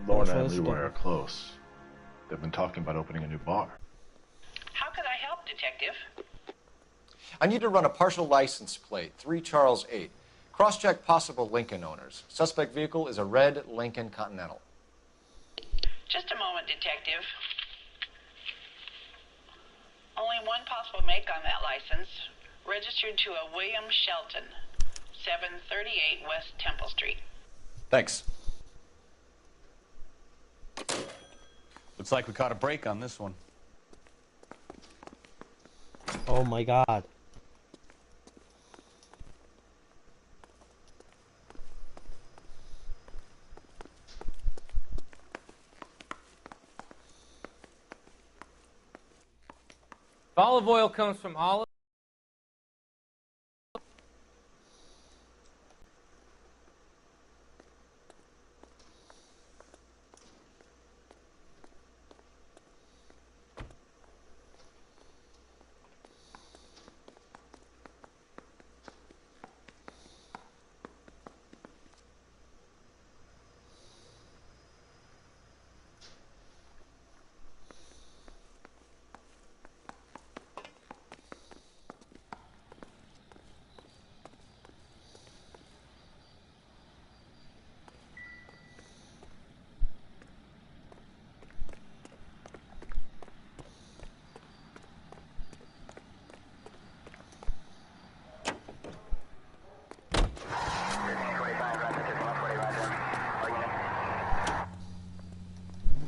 Lorna and Leroy are close. They've been talking about opening a new bar. How could I help, Detective? I need to run a partial license plate, 3 Charles 8. Cross-check possible Lincoln owners. Suspect vehicle is a red Lincoln Continental. Just a moment, Detective. Only one possible make on that license. Registered to a William Shelton, 738 West Temple Street. Thanks. Looks like we caught a break on this one. Oh my god. Olive oil comes from olive.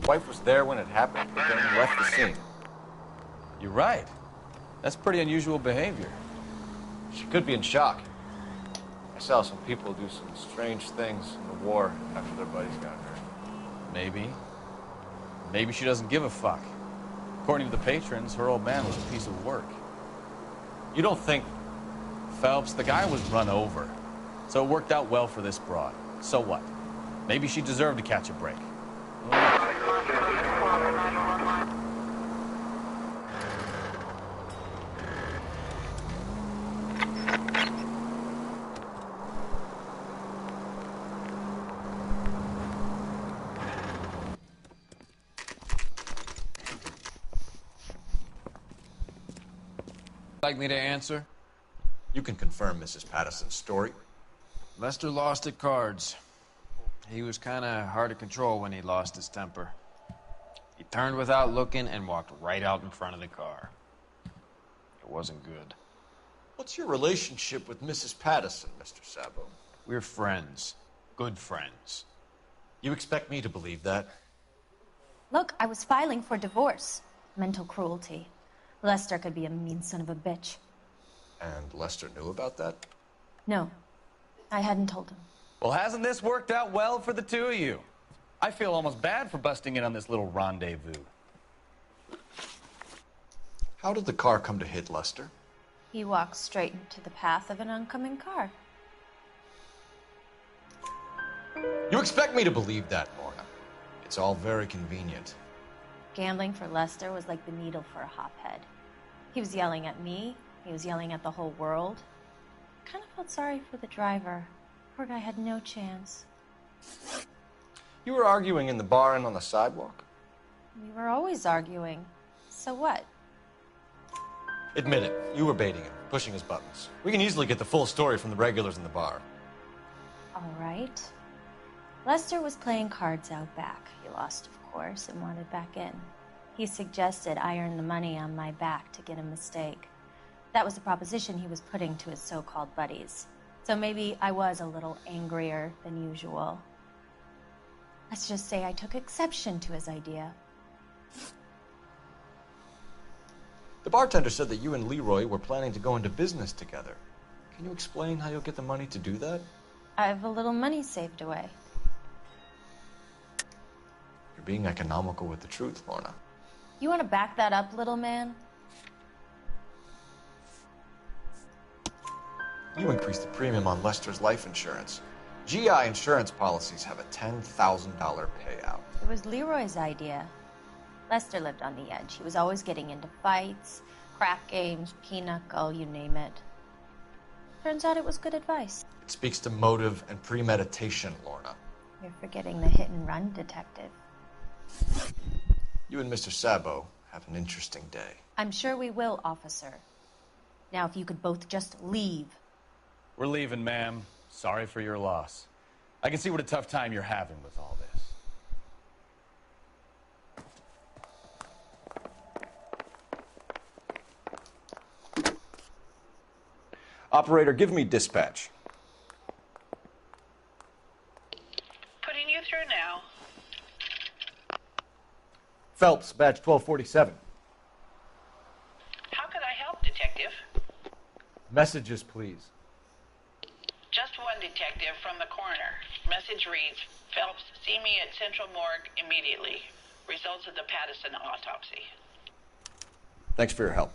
Wife was there when it happened, but then left the scene. You're right. That's pretty unusual behavior. She could be in shock. I saw some people do some strange things in the war after their buddies got hurt. Maybe. Maybe she doesn't give a fuck. According to the patrons, her old man was a piece of work. You don't think... Phelps, the guy was run over. So it worked out well for this broad. So what? Maybe she deserved to catch a break. Like me to answer? You can confirm Mrs. Patterson's story. Lester lost at cards. He was kind of hard to control when he lost his temper. He turned without looking and walked right out in front of the car. It wasn't good. What's your relationship with Mrs. Patterson, Mr. Sabo? We're friends. Good friends. You expect me to believe that? Look, I was filing for divorce. Mental cruelty. Lester could be a mean son of a bitch. And Lester knew about that? No, I hadn't told him. Well, hasn't this worked out well for the two of you? I feel almost bad for busting in on this little rendezvous. How did the car come to hit Lester? He walked straight into the path of an oncoming car. You expect me to believe that, Lorna? It's all very convenient. Gambling for Lester was like the needle for a hophead. He was yelling at me. He was yelling at the whole world. I kind of felt sorry for the driver. Poor guy had no chance. You were arguing in the bar and on the sidewalk? We were always arguing. So what? Admit it. You were baiting him, pushing his buttons. We can easily get the full story from the regulars in the bar. All right. Lester was playing cards out back. He lost, of course, and wanted back in. He suggested I earn the money on my back to get a mistake. That was the proposition he was putting to his so-called buddies. So maybe I was a little angrier than usual. Let's just say I took exception to his idea. The bartender said that you and Leroy were planning to go into business together. Can you explain how you'll get the money to do that? I have a little money saved away. You're being economical with the truth, Lorna. You want to back that up, little man? You increased the premium on Lester's life insurance. GI insurance policies have a $10,000 payout. It was Leroy's idea. Lester lived on the edge. He was always getting into fights, crack games, pinochle, you name it. Turns out it was good advice. It speaks to motive and premeditation, Lorna. You're forgetting the hit-and-run detective. You and Mr. Sabo have an interesting day. I'm sure we will, officer. Now, if you could both just leave. We're leaving, ma'am. Sorry for your loss. I can see what a tough time you're having with all this. Operator, give me dispatch. Putting you through now. Phelps, badge 1247. How could I help, Detective? Messages, please. Just one detective from the coroner. Message reads, Phelps, see me at Central Morgue immediately. Results of the Patterson autopsy. Thanks for your help.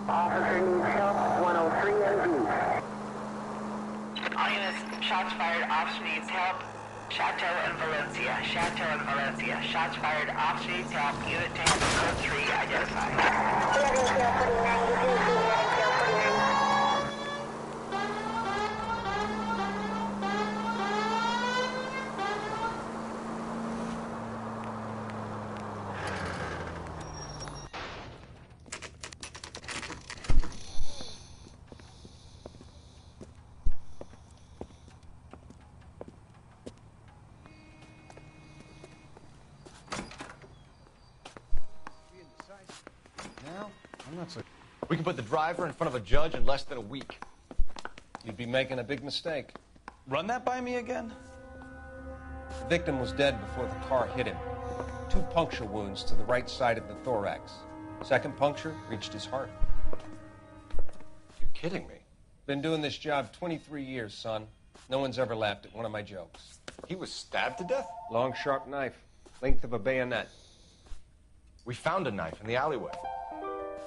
Officer needs help, 103 MD. All units, shots fired, officer needs help. Chateau and Valencia. Chateau and Valencia. Shots fired, officer needs help. Unit to handle code 3 identified. 11 kill 49, you can see 11 kill 49. Now, I'm not so... We can put the driver in front of a judge in less than a week. You'd be making a big mistake. Run that by me again? The victim was dead before the car hit him. 2 puncture wounds to the right side of the thorax. Second puncture reached his heart. You're kidding me. Been doing this job 23 years, son. No one's ever laughed at one of my jokes. He was stabbed to death? Long, sharp knife. Length of a bayonet. We found a knife in the alleyway.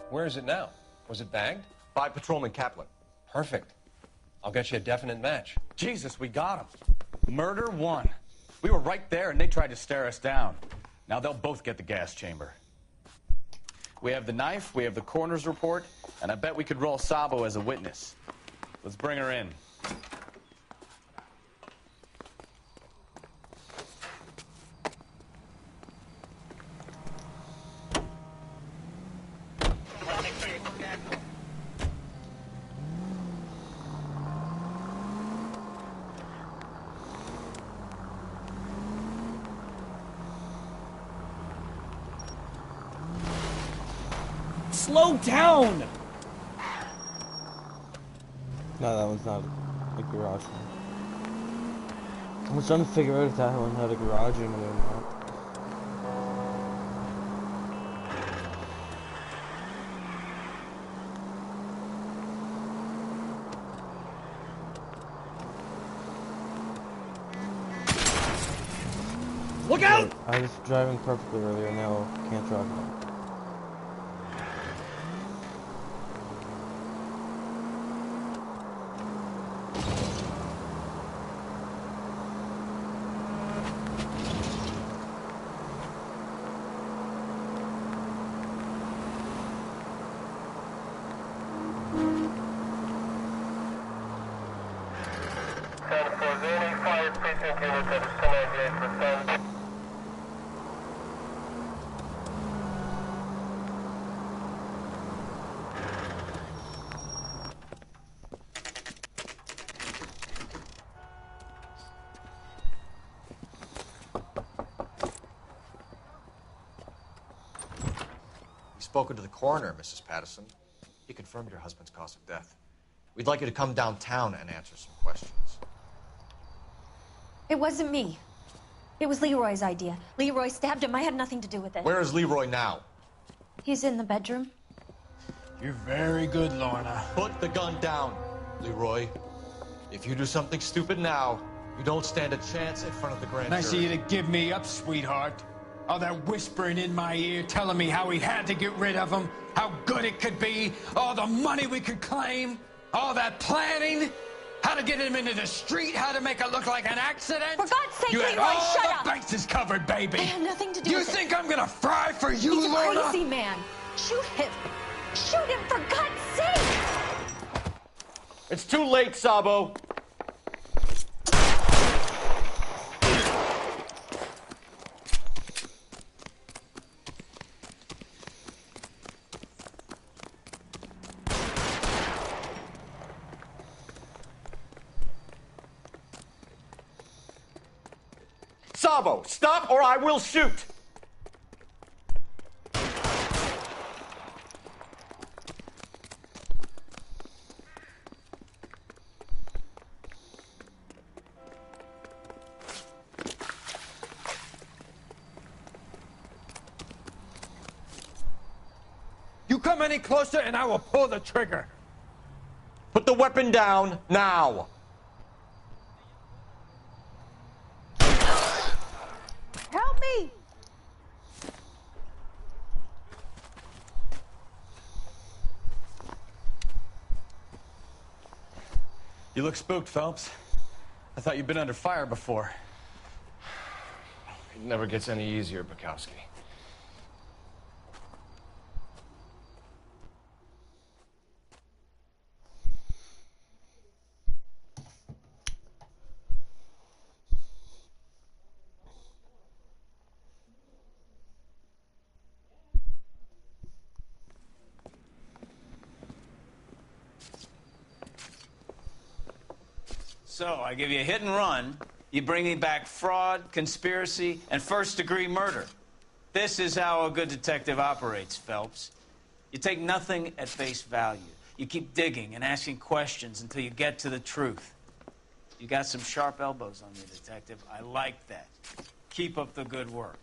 Where is it now? Was it bagged? By Patrolman Kaplan. Perfect. I'll get you a definite match. Jesus, we got him. Murder 1. We were right there and they tried to stare us down. Now they'll both get the gas chamber. We have the knife, we have the coroner's report, and I bet we could roll Sabo as a witness. Let's bring her in. Slow down! No, that one's not a garage one. I was trying to figure out if that one had a garage in it or not. Look out! I was driving perfectly earlier, now I can't drive now. Spoken to the coroner, Mrs. Patterson. He confirmed your husband's cause of death. We'd like you to come downtown and answer some questions. It wasn't me. It was Leroy's idea. Leroy stabbed him. I had nothing to do with it. Where is Leroy now? He's in the bedroom. You're very good, Lorna. Put the gun down, Leroy. If you do something stupid now, you don't stand a chance in front of the grand Nice of jury. you to give me up, sweetheart. All that whispering in my ear, telling me how we had to get rid of him, how good it could be, all the money we could claim, all that planning, how to get him into the street, how to make it look like an accident. For God's sake, you had Leroy, all shut the up. bases covered, baby. I had nothing to do you with it. think I'm gonna fry for you, He's a Lorna? crazy man. Shoot him. Shoot him, for God's sake. It's too late, Sabo. Sabo, stop or I will shoot! You come any closer and I will pull the trigger. Put the weapon down, now! Help me. You look spooked, Phelps. I thought you'd been under fire before. It never gets any easier, Bukowski. So, I give you a hit and run, you bring me back fraud, conspiracy, and first-degree murder. This is how a good detective operates, Phelps. You take nothing at face value. You keep digging and asking questions until you get to the truth. You got some sharp elbows on you, detective. I like that. Keep up the good work.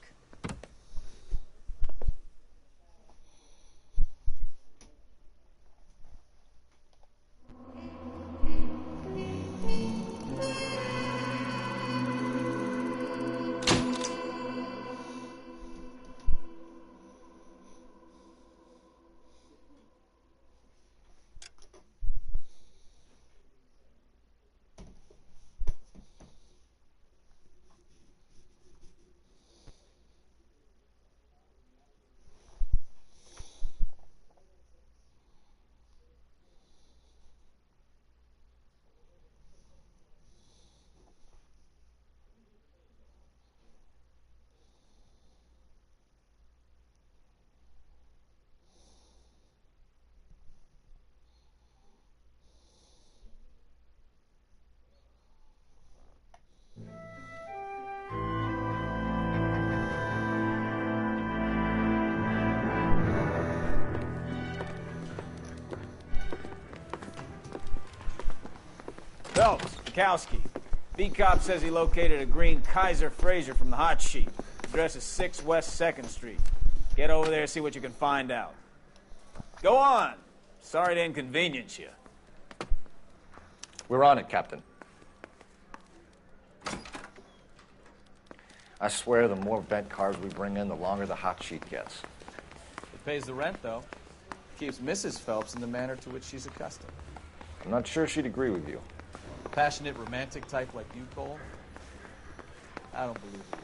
Phelps, Bukowski. B-Cop says he located a green Kaiser Fraser from the hot sheet. Address is 6 West 2nd Street. Get over there and see what you can find out. Go on. Sorry to inconvenience you. We're on it, Captain. I swear the more bent cars we bring in, the longer the hot sheet gets. It pays the rent, though. Keeps Mrs. Phelps in the manner to which she's accustomed. I'm not sure she'd agree with you. A passionate, romantic type like you, Cole? I don't believe it.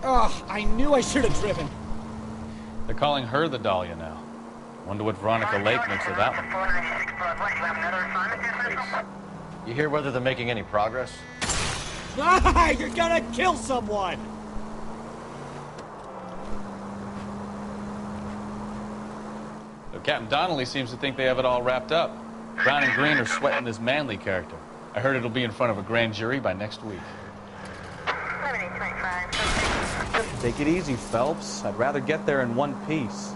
Oh, I knew I should have driven. They're calling her the Dahlia now. Wonder what Veronica Lake thinks of that one. You hear whether they're making any progress? Ah, you're gonna kill someone! But Captain Donnelly seems to think they have it all wrapped up. Brown and Green are sweating this Manley character. I heard it'll be in front of a grand jury by next week. Take it easy, Phelps. I'd rather get there in one piece.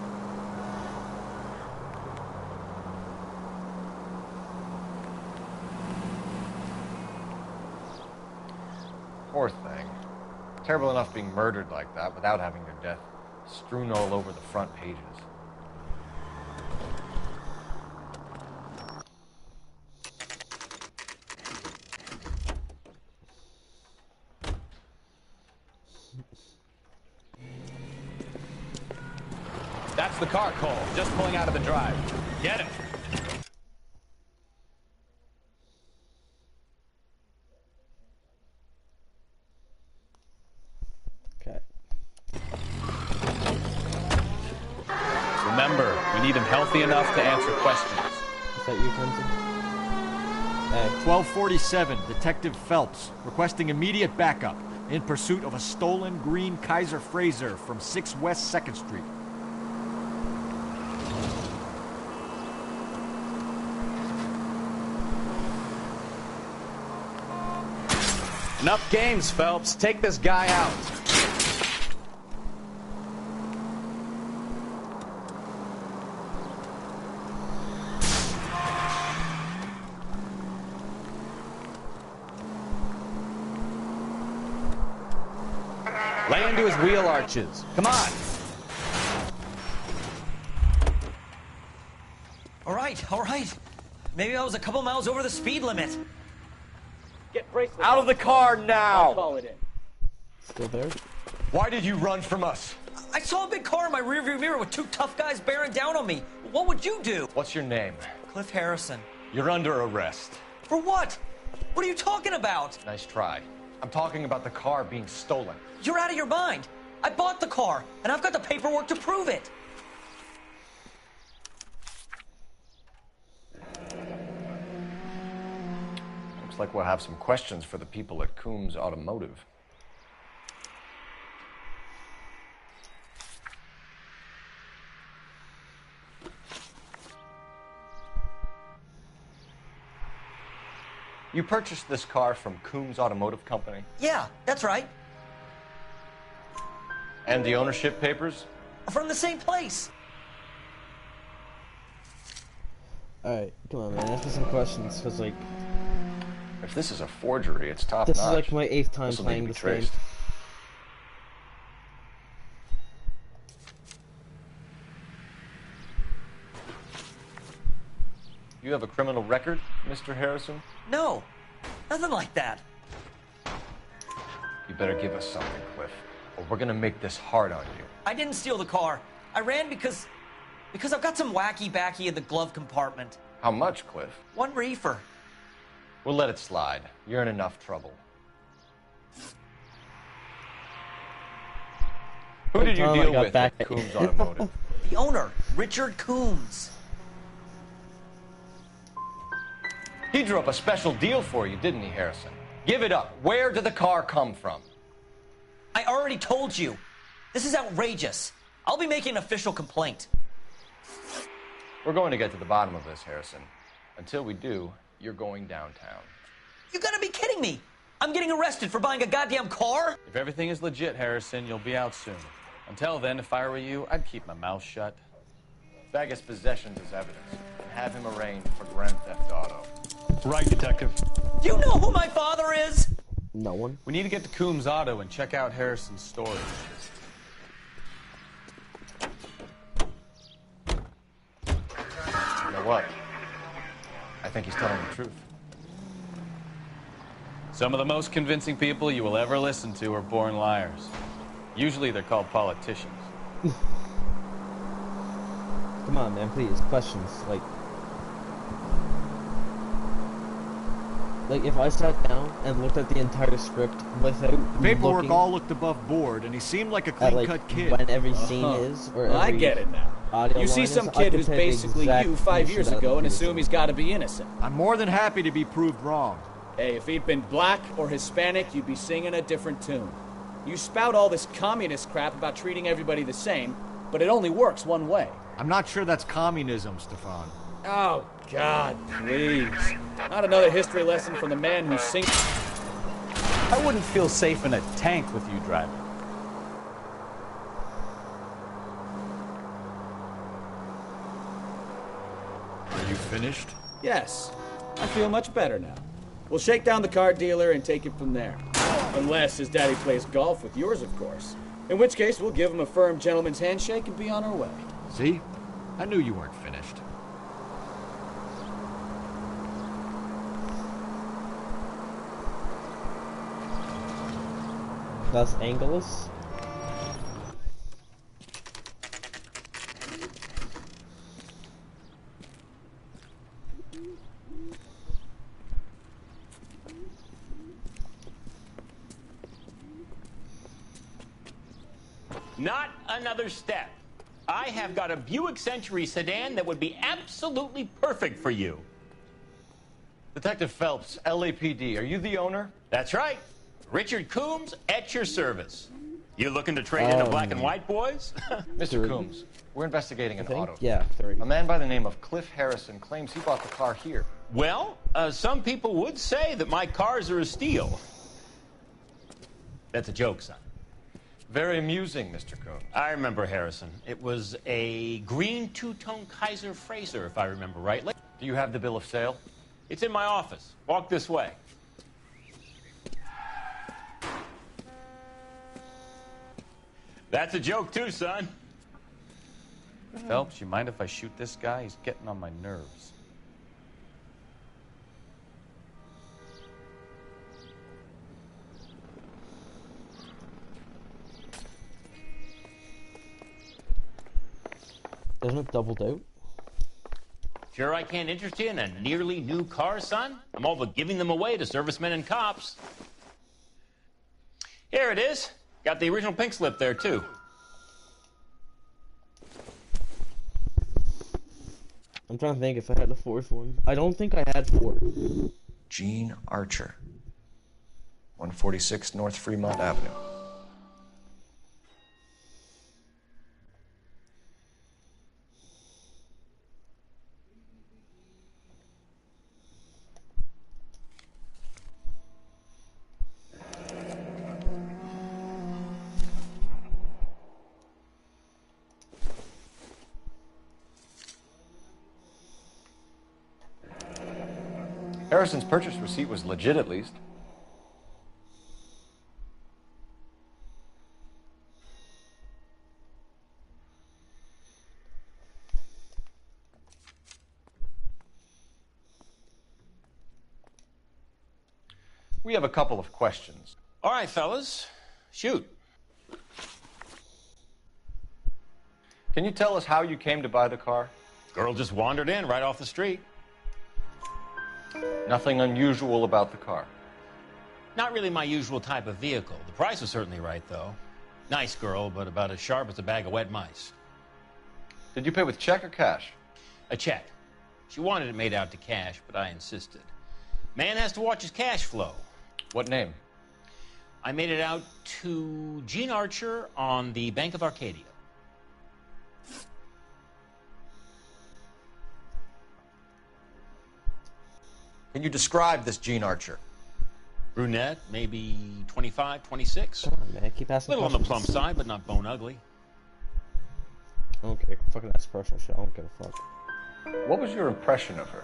Poor thing. Terrible enough being murdered like that without having their death strewn all over the front pages. That's the car, Cole. Just pulling out of the drive. Get him. Okay. Remember, we need him healthy enough to answer questions. Is that you, Kenzie? 1247, Detective Phelps, requesting immediate backup in pursuit of a stolen green Kaiser Frazer from 6 West 2nd Street. Enough games, Phelps. Take this guy out. Lay into his wheel arches. Come on. All right. Maybe I was a couple miles over the speed limit. Get bracelet out of the car now! I'll call it in. Still there? Why did you run from us? I saw a big car in my rearview mirror with 2 tough guys bearing down on me. What would you do? What's your name? Cliff Harrison. You're under arrest. For what? What are you talking about? Nice try. I'm talking about the car being stolen. You're out of your mind. I bought the car, and I've got the paperwork to prove it. Looks like we'll have some questions for the people at Coombs Automotive. You purchased this car from Coombs Automotive Company? Yeah, that's right. And the ownership papers? From the same place. Alright, come on, man. Ask me some questions, because, like... If this is a forgery, it's top This notch. is, like, my 8th time This'll playing need to this be game. traced. You have a criminal record, Mr. Harrison? No, nothing like that. You better give us something, Cliff, or we're gonna make this hard on you. I didn't steal the car. I ran because I've got some wacky backy in the glove compartment. How much, Cliff? 1 reefer. We'll let it slide. You're in enough trouble. Who did you deal with at Coombs Automotive? The owner, Richard Coombs. He drew up a special deal for you, didn't he, Harrison? Give it up. Where did the car come from? I already told you. This is outrageous. I'll be making an official complaint. We're going to get to the bottom of this, Harrison. Until we do, you're going downtown. You gotta be kidding me. I'm getting arrested for buying a goddamn car? If everything is legit, Harrison, you'll be out soon. Until then, if I were you, I'd keep my mouth shut. Bag his possessions as evidence and have him arraigned for Grand Theft Auto. Right, Detective. Do you know who my father is? No one. We need to get to Coombs Auto and check out Harrison's storage. You know what? I think he's telling the truth. Some of the most convincing people you will ever listen to are born liars. Usually they're called politicians. Come on, man, please. Questions. Like, if I sat down and looked at the entire script without The paperwork looking all looked above board, and he seemed like a at, clean-cut kid. when every scene is, or every I get it now. audio You see line some is, I kid can who's pick the basically exact you 5 years bullshit out ago of and the assume he's got to be innocent. I'm more than happy to be proved wrong. Hey, if he'd been black or Hispanic, you'd be singing a different tune. You spout all this communist crap about treating everybody the same, but it only works one way. I'm not sure that's communism, Stefan. Oh, God, please. Not another history lesson from the man who sings. I wouldn't feel safe in a tank with you driving. Are you finished? Yes. I feel much better now. We'll shake down the car dealer and take it from there. Unless his daddy plays golf with yours, of course. In which case, we'll give him a firm gentleman's handshake and be on our way. See? I knew you weren't finished. Los Angeles? Not another step. I have got a Buick Century sedan that would be absolutely perfect for you. Detective Phelps, LAPD, are you the owner? That's right. Richard Coombs at your service. You looking to trade in a black and white, boys? Mr. Coombs, we're investigating an auto. Yeah, 3. A man by the name of Cliff Harrison claims he bought the car here. Well, some people would say that my cars are a steal. That's a joke, son. Very amusing, Mr. Coombs. I remember Harrison. It was a green two-tone Kaiser Frazer, if I remember rightly. Do you have the bill of sale? It's in my office. Walk this way. That's a joke, too, son. Phelps, you mind if I shoot this guy? He's getting on my nerves. Doesn't it doubled out? Sure I can't interest you in a nearly new car, son? I'm all but giving them away to servicemen and cops. Here it is. Got the original pink slip there, too. I'm trying to think if I had the 4th one. I don't think I had 4. Gene Archer, 146 North Fremont Avenue. Harrison's purchase receipt was legit, at least. We have a couple of questions. All right, fellas. Shoot. Can you tell us how you came to buy the car? Girl just wandered in right off the street. Nothing unusual about the car. Not really my usual type of vehicle. The price was certainly right, though. Nice girl, but about as sharp as a bag of wet mice. Did you pay with check or cash? A check. She wanted it made out to cash, but I insisted. Man has to watch his cash flow. What name? I made it out to Gene Archer on the Bank of Arcadia. Can you describe this Gene Archer? Brunette, maybe 25, 26. Come on, man. Keep asking Little on the questions. plump side, but not bone ugly. I don't care. Fucking ask personal shit. I don't give a fuck. What was your impression of her?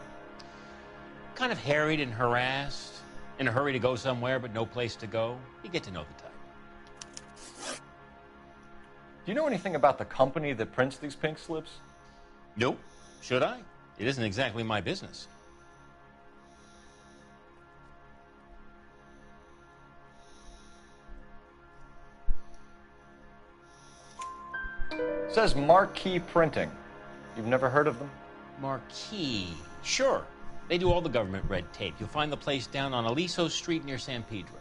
Kind of harried and harassed. In a hurry to go somewhere, but no place to go. You get to know the type. Do you know anything about the company that prints these pink slips? Nope. Should I? It isn't exactly my business. It says Marquee Printing. You've never heard of them? Marquee. Sure. They do all the government red tape. You'll find the place down on Aliso Street near San Pedro.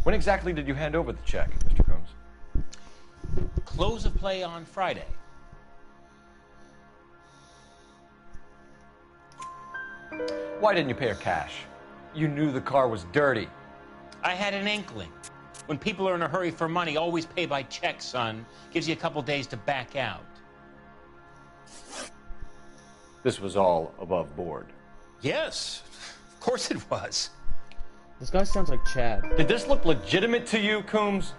When exactly did you hand over the check, Mr. Coombs? Close of play on Friday. Why didn't you pay her cash? You knew the car was dirty. I had an inkling. When people are in a hurry for money, always pay by check, son. Gives you a couple days to back out. This was all above board. Yes, of course it was. This guy sounds like Chad. Did this look legitimate to you, Coombs?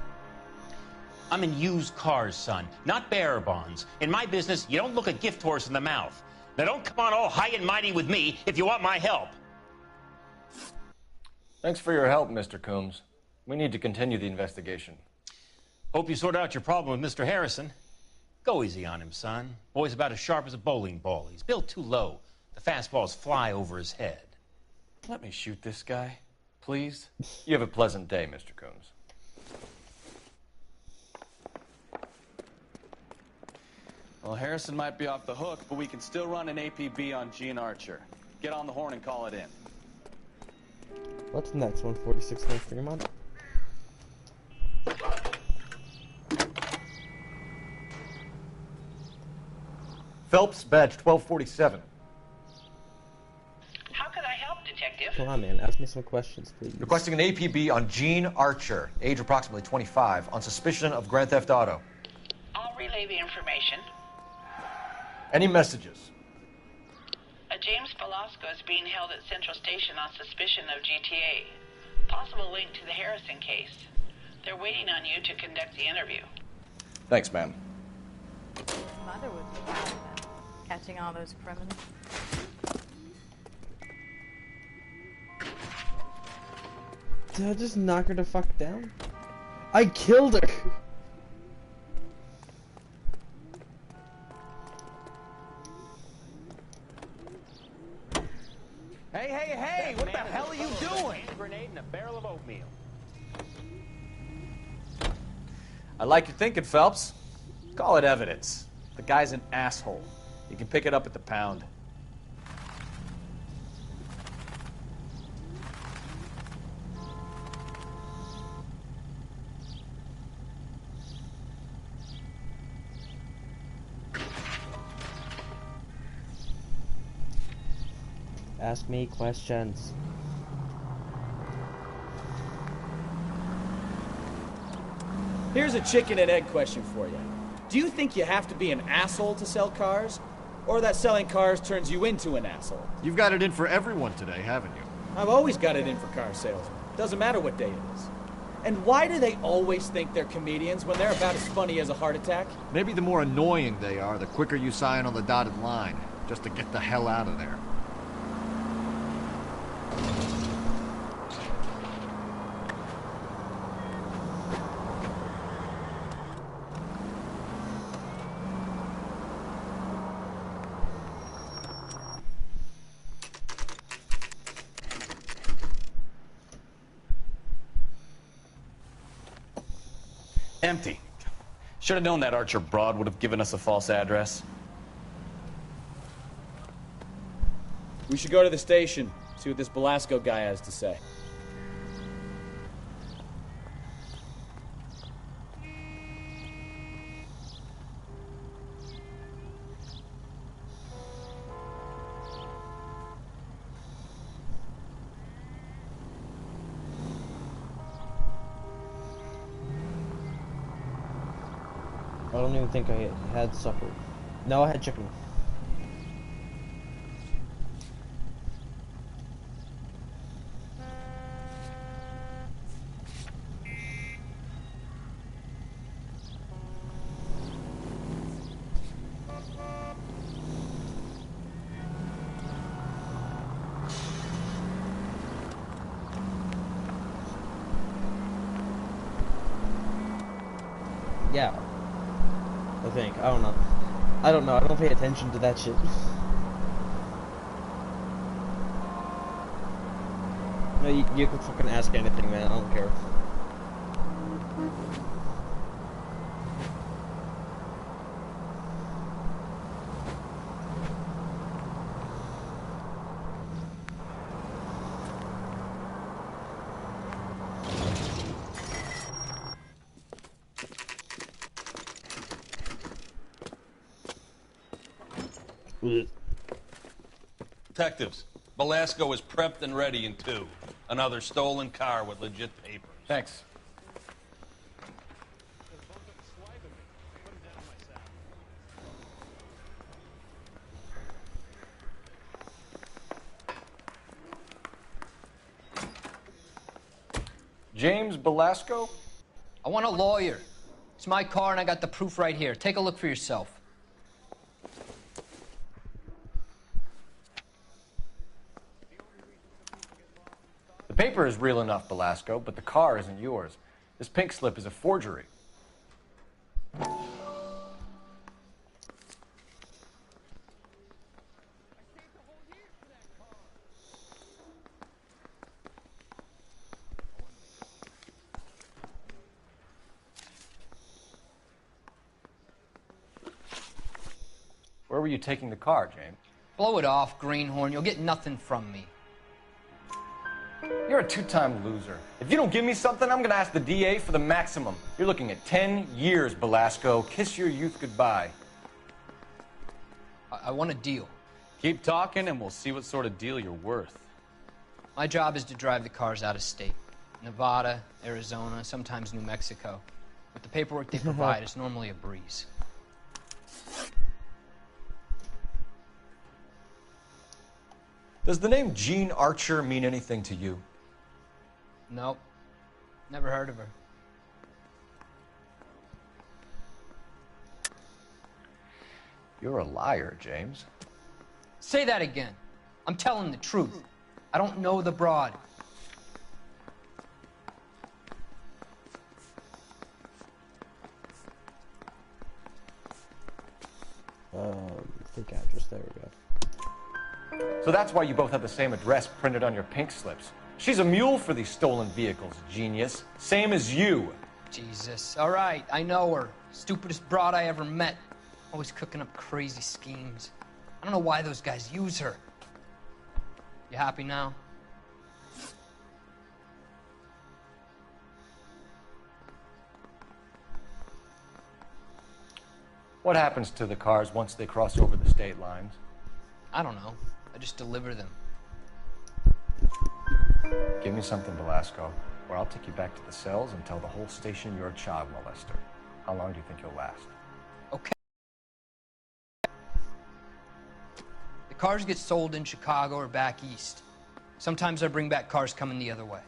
I'm in used cars, son, not bearer bonds. In my business, you don't look a gift horse in the mouth. Now don't come on all high and mighty with me if you want my help. Thanks for your help, Mr. Coombs. We need to continue the investigation. Hope you sort out your problem with Mr. Harrison. Go easy on him, son. Boy's about as sharp as a bowling ball. He's built too low. The fastballs fly over his head. Let me shoot this guy, please. You have a pleasant day, Mr. Coombs. Well, Harrison might be off the hook, but we can still run an APB on Gene Archer. Get on the horn and call it in. What's next? 146 North Fremont? Phelps, badge 1247. How can I help, Detective? Come on, man. Ask me some questions, please. Requesting an APB on Gene Archer, age approximately 25, on suspicion of Grand Theft Auto. I'll relay the information. Any messages? A James Velasco is being held at Central Station on suspicion of GTA. Possible link to the Harrison case. They're waiting on you to conduct the interview. Thanks, ma'am. Mother would be proud of them, catching all those criminals. Did I just knock her the fuck down? I killed her! Hey, hey, hey! What the hell are you doing? A grenade and a barrel of oatmeal. I like your thinking, Phelps. Call it evidence. The guy's an asshole. You can pick it up at the pound. Ask me questions. Here's a chicken and egg question for you. Do you think you have to be an asshole to sell cars? Or that selling cars turns you into an asshole? You've got it in for everyone today, haven't you? I've always got it in for car salesmen. Doesn't matter what day it is. And why do they always think they're comedians when they're about as funny as a heart attack? Maybe the more annoying they are, the quicker you sign on the dotted line, just to get the hell out of there. Empty. Should have known that Archer broad would have given us a false address. We should go to the station, see what this Velasco guy has to say. I don't even think I had supper. No, I had chicken. Yeah. I think. I don't know. I don't know. I don't pay attention to that shit. No, you can fucking ask anything, man. I don't care. Detectives, Velasco is prepped and ready in 2. Another stolen car with legit papers. Thanks. James Belasco? I want a lawyer. It's my car and I got the proof right here. Take a look for yourself. The paper is real enough, Belasco, but the car isn't yours. This pink slip is a forgery. Where were you taking the car, James? Blow it off, greenhorn. You'll get nothing from me. You're a two-time loser. If you don't give me something, I'm gonna ask the DA for the maximum. You're looking at 10 years, Belasco. Kiss your youth goodbye. I want a deal. Keep talking and we'll see what sort of deal you're worth. My job is to drive the cars out of state. Nevada, Arizona, sometimes New Mexico. With the paperwork they provide, it's normally a breeze. Does the name Jean Archer mean anything to you? Nope. Never heard of her. You're a liar, James. Say that again. I'm telling the truth. I don't know the broad. Think address, there we go. So that's why you both have the same address printed on your pink slips. She's a mule for these stolen vehicles, genius. Same as you. Jesus. All right, I know her. Stupidest broad I ever met. Always cooking up crazy schemes. I don't know why those guys use her. You happy now? What happens to the cars once they cross over the state lines? I don't know. I just deliver them. Give me something, Belasco, or I'll take you back to the cells and tell the whole station you're a child molester. How long do you think you'll last? Okay. The cars get sold in Chicago or back east. Sometimes I bring back cars coming the other way.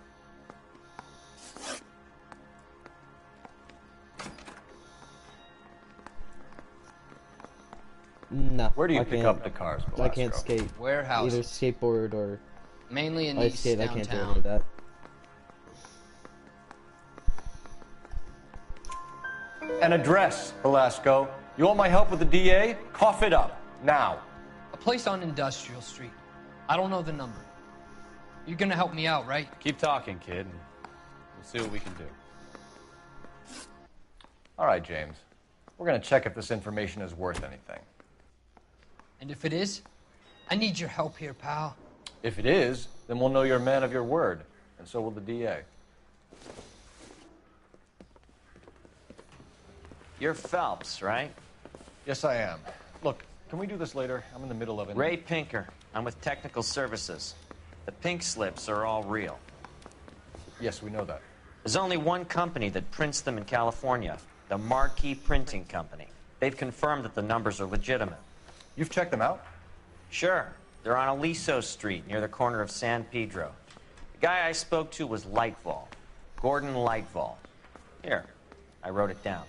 No. Where do you pick up the cars, Belasco? I can't skate. Warehouse. Either skateboard or... Mainly in ice East skate, downtown. I can't do any of that. An address, Belasco. You want my help with the DA? Cough it up. Now. A place on Industrial Street. I don't know the number. You're gonna help me out, right? Keep talking, kid, and we'll see what we can do. All right, James. We're gonna check if this information is worth anything. And if it is, I need your help here, pal. If it is, then we'll know you're a man of your word, and so will the DA. You're Phelps, right? Yes, I am. Look, can we do this later? I'm in the middle of it. Ray Pinker. I'm with Technical Services. The pink slips are all real. Yes, we know that. There's only one company that prints them in California, the Marquee Printing Company. They've confirmed that the numbers are legitimate. You've checked them out? Sure. They're on Aliso Street, near the corner of San Pedro. The guy I spoke to was Lightval. Gordon Lightval. Here, I wrote it down.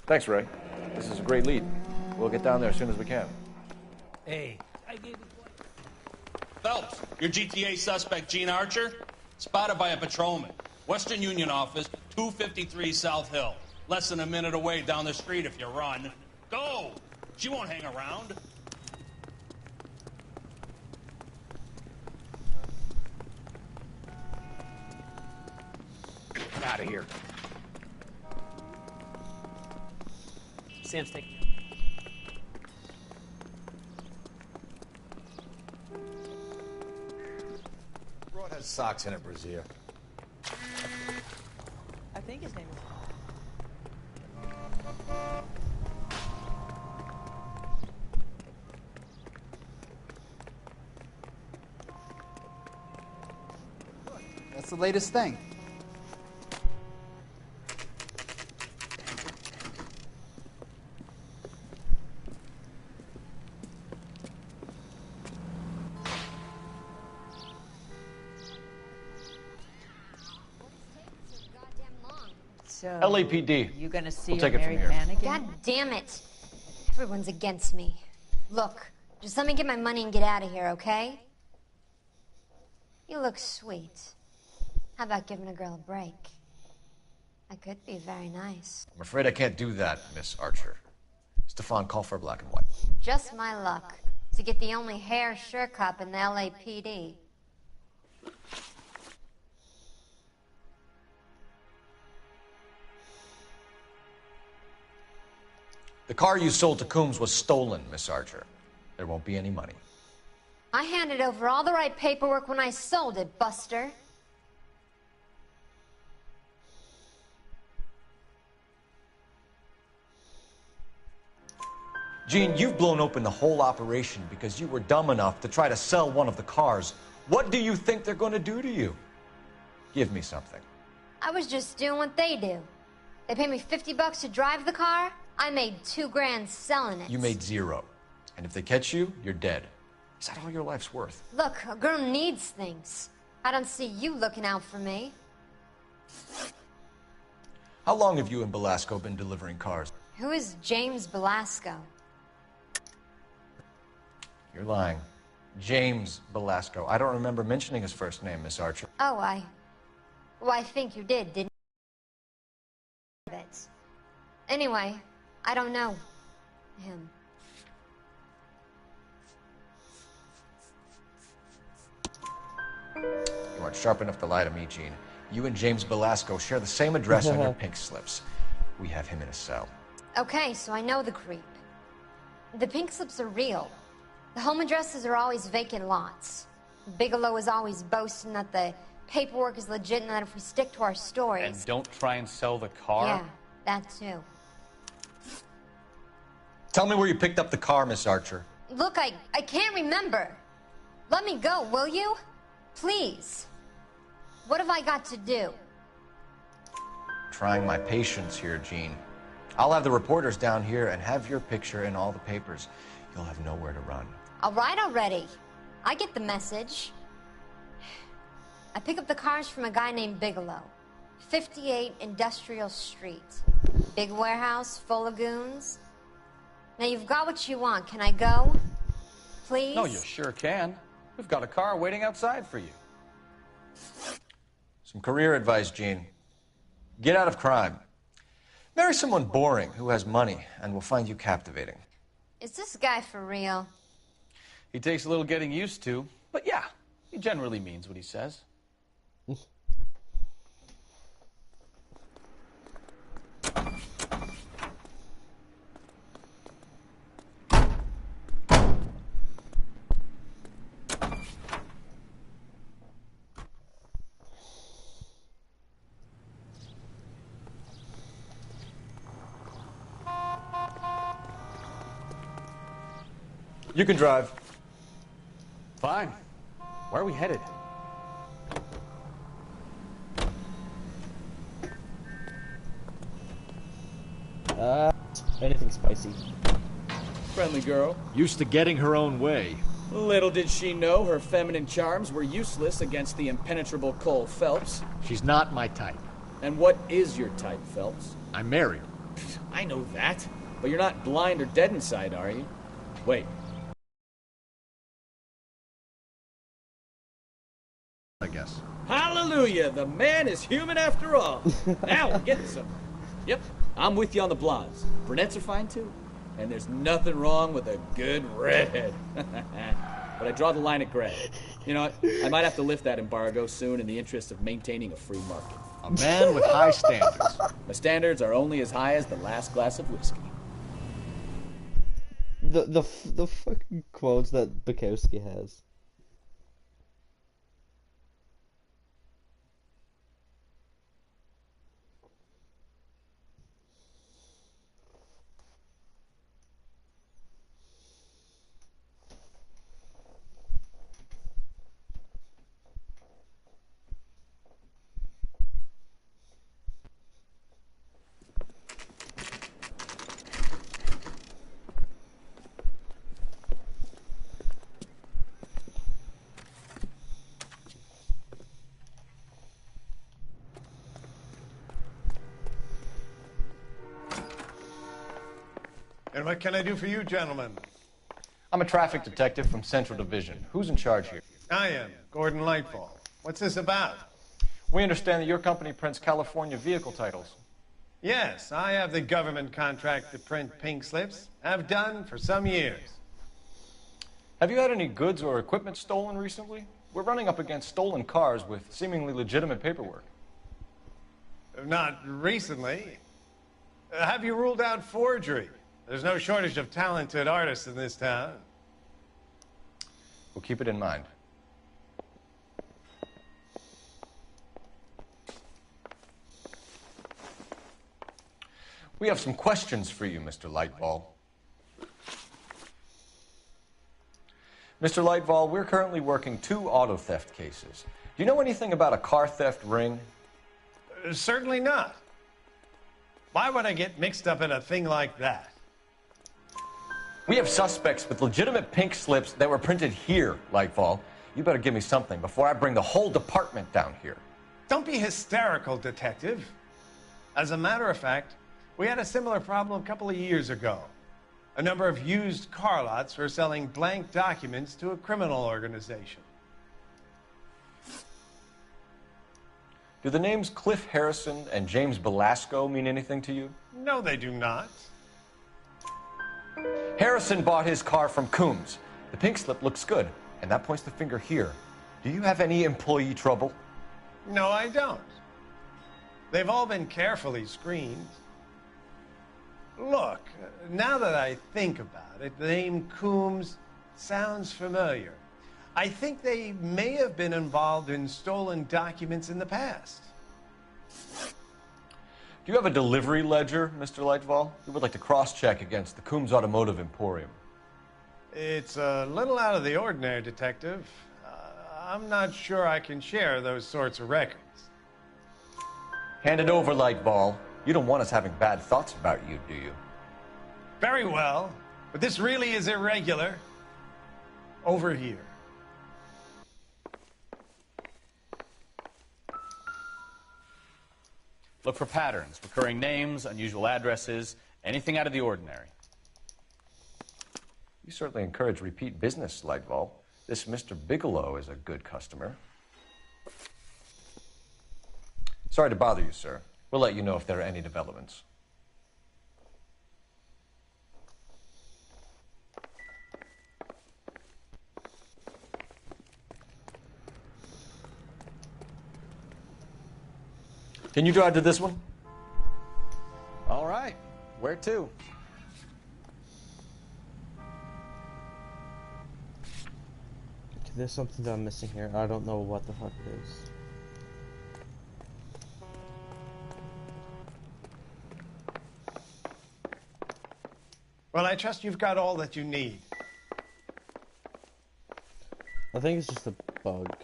Thanks, Ray. This is a great lead. We'll get down there as soon as we can. Hey. Phelps, your GTA suspect, Gene Archer, spotted by a patrolman. Western Union office, 253 South Hill. Less than a minute away down the street if you run. Go! She won't hang around. Get out of here. Sam's taking Broad has socks in it, Brazier. I think his name is... That's the latest thing. So, LAPD. you gonna see We'll a take it from married here. man again? God damn it. Everyone's against me. Look, just let me get my money and get out of here, okay? You look sweet. How about giving a girl a break? I could be very nice. I'm afraid I can't do that, Miss Archer. Stefan, call for black and white. Just my luck to get the only hair sure cop in the LAPD. The car you sold to Coombs was stolen, Miss Archer. There won't be any money. I handed over all the right paperwork when I sold it, Buster. Gene, you've blown open the whole operation because you were dumb enough to try to sell one of the cars. What do you think they're going to do to you? Give me something. I was just doing what they do. They paid me $50 to drive the car. I made $2 grand selling it. You made zero. And if they catch you, you're dead. Is that all your life's worth? Look, a girl needs things. I don't see you looking out for me. How long have you and Belasco been delivering cars? Who is James Belasco? You're lying. James Belasco. I don't remember mentioning his first name, Miss Archer. Oh, well, I think you did, didn't you? Anyway, I don't know him. You aren't sharp enough to lie to me, Gene. You and James Belasco share the same address on your pink slips. We have him in a cell. Okay, so I know the creep. The pink slips are real. The home addresses are always vacant lots. Bigelow is always boasting that the paperwork is legit and that if we stick to our stories... And don't try and sell the car? Yeah, that too. Tell me where you picked up the car, Miss Archer. Look, I can't remember. Let me go, will you? Please. What have I got to do? Trying my patience here, Gene. I'll have the reporters down here and have your picture in all the papers. You'll have nowhere to run. All right already. I get the message. I pick up the cars from a guy named Bigelow. 58 Industrial Street. Big warehouse full of goons. Now you've got what you want. Can I go? Please? No, you sure can. We've got a car waiting outside for you. Some career advice, Gene. Get out of crime. Marry someone boring who has money and will find you captivating. Is this guy for real? He takes a little getting used to, but yeah, he generally means what he says. You can drive. Fine. Where are we headed? Anything spicy. Friendly girl. Used to getting her own way. Little did she know her feminine charms were useless against the impenetrable Cole Phelps. She's not my type. And what is your type, Phelps? I married her. I know that. But you're not blind or dead inside, are you? Wait. I guess. Hallelujah! The man is human after all. Now we're getting somewhere. Yep, I'm with you on the blondes. Brunettes are fine too. And there's nothing wrong with a good redhead. But I draw the line at gray. You know what? I might have to lift that embargo soon in the interest of maintaining a free market. A man with high standards. My standards are only as high as the last glass of whiskey. The fucking quotes that Bukowski has. And what can I do for you, gentlemen? I'm a traffic detective from Central Division. Who's in charge here? I am, Gordon Lightfall. What's this about? We understand that your company prints California vehicle titles. Yes, I have the government contract to print pink slips. Have done for some years. Have you had any goods or equipment stolen recently? We're running up against stolen cars with seemingly legitimate paperwork. Not recently. Have you ruled out forgery? There's no shortage of talented artists in this town. We'll keep it in mind. We have some questions for you, Mr. Lightball. Mr. Lightball, we're currently working 2 auto theft cases. Do you know anything about a car theft ring? Certainly not. Why would I get mixed up in a thing like that? We have suspects with legitimate pink slips that were printed here, Lightfall. You better give me something before I bring the whole department down here. Don't be hysterical, Detective. As a matter of fact, we had a similar problem a couple of years ago. A number of used car lots were selling blank documents to a criminal organization. Do the names Cliff Harrison and James Belasco mean anything to you? No, they do not. Harrison bought his car from Coombs. The pink slip looks good, and that points the finger here. Do you have any employee trouble? No, I don't. They've all been carefully screened. Look, now that I think about it, the name Coombs sounds familiar. I think they may have been involved in stolen documents in the past. Do you have a delivery ledger, Mr. Lightfall? We would like to cross-check against the Coombs Automotive Emporium. It's a little out of the ordinary, Detective. I'm not sure I can share those sorts of records. Hand it over, Lightball. You don't want us having bad thoughts about you, do you? Very well, but this really is irregular. Over here. Look for patterns, recurring names, unusual addresses, anything out of the ordinary. You certainly encourage repeat business, Lightball. This Mr. Bigelow is a good customer. Sorry to bother you, sir. We'll let you know if there are any developments. Can you drive to this one? All right. Where to? Okay, there's something that I'm missing here. I don't know what the fuck it is. Well, I trust you've got all that you need. I think it's just a bug.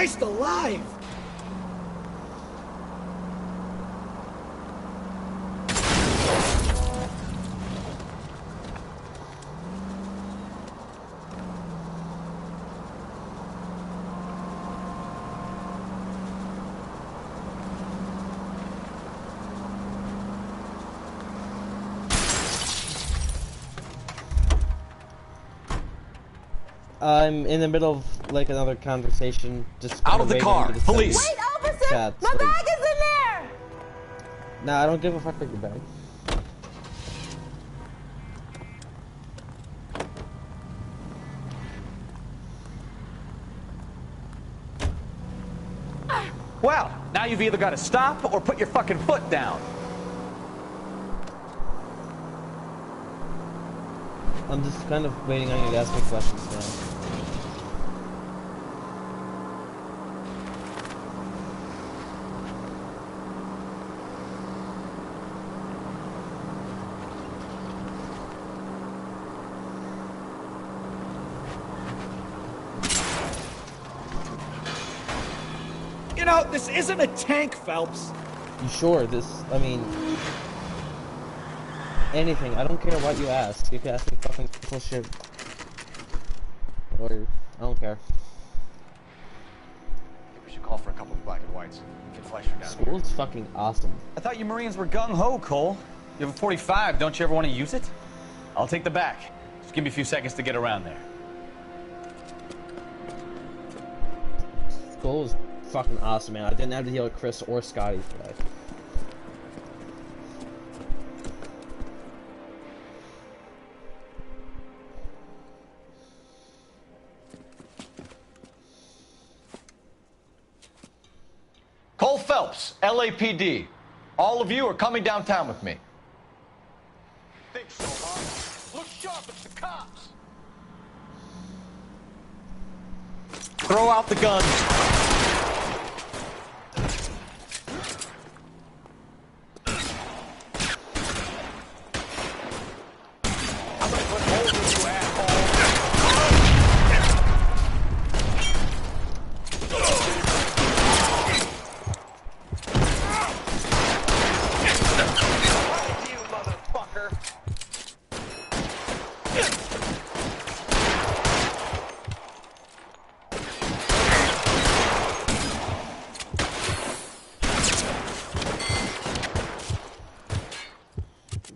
Christ alive! I'm in the middle of like another conversation. Just out of the car, police! Wait, officer! My bag is in there! Nah, I don't give a fuck about your bag. Well, now you've either got to stop or put your fucking foot down. I'm just kind of waiting on you to ask me questions now. You know, this isn't a tank, Phelps. You sure? I mean... anything. I don't care what you ask. You can ask me fucking bullshit. Or... I don't care. We should call for a couple of black and whites. Get Fleischer down. School is fucking awesome. I thought you Marines were gung-ho, Cole. You have a 45. Don't you ever want to use it? I'll take the back. Just give me a few seconds to get around there. School is fucking awesome, man. I didn't have to deal with Chris or Scotty today. Cole Phelps, LAPD. All of you are coming downtown with me. Think so, huh? Look sharp, it's the cops. Throw out the guns.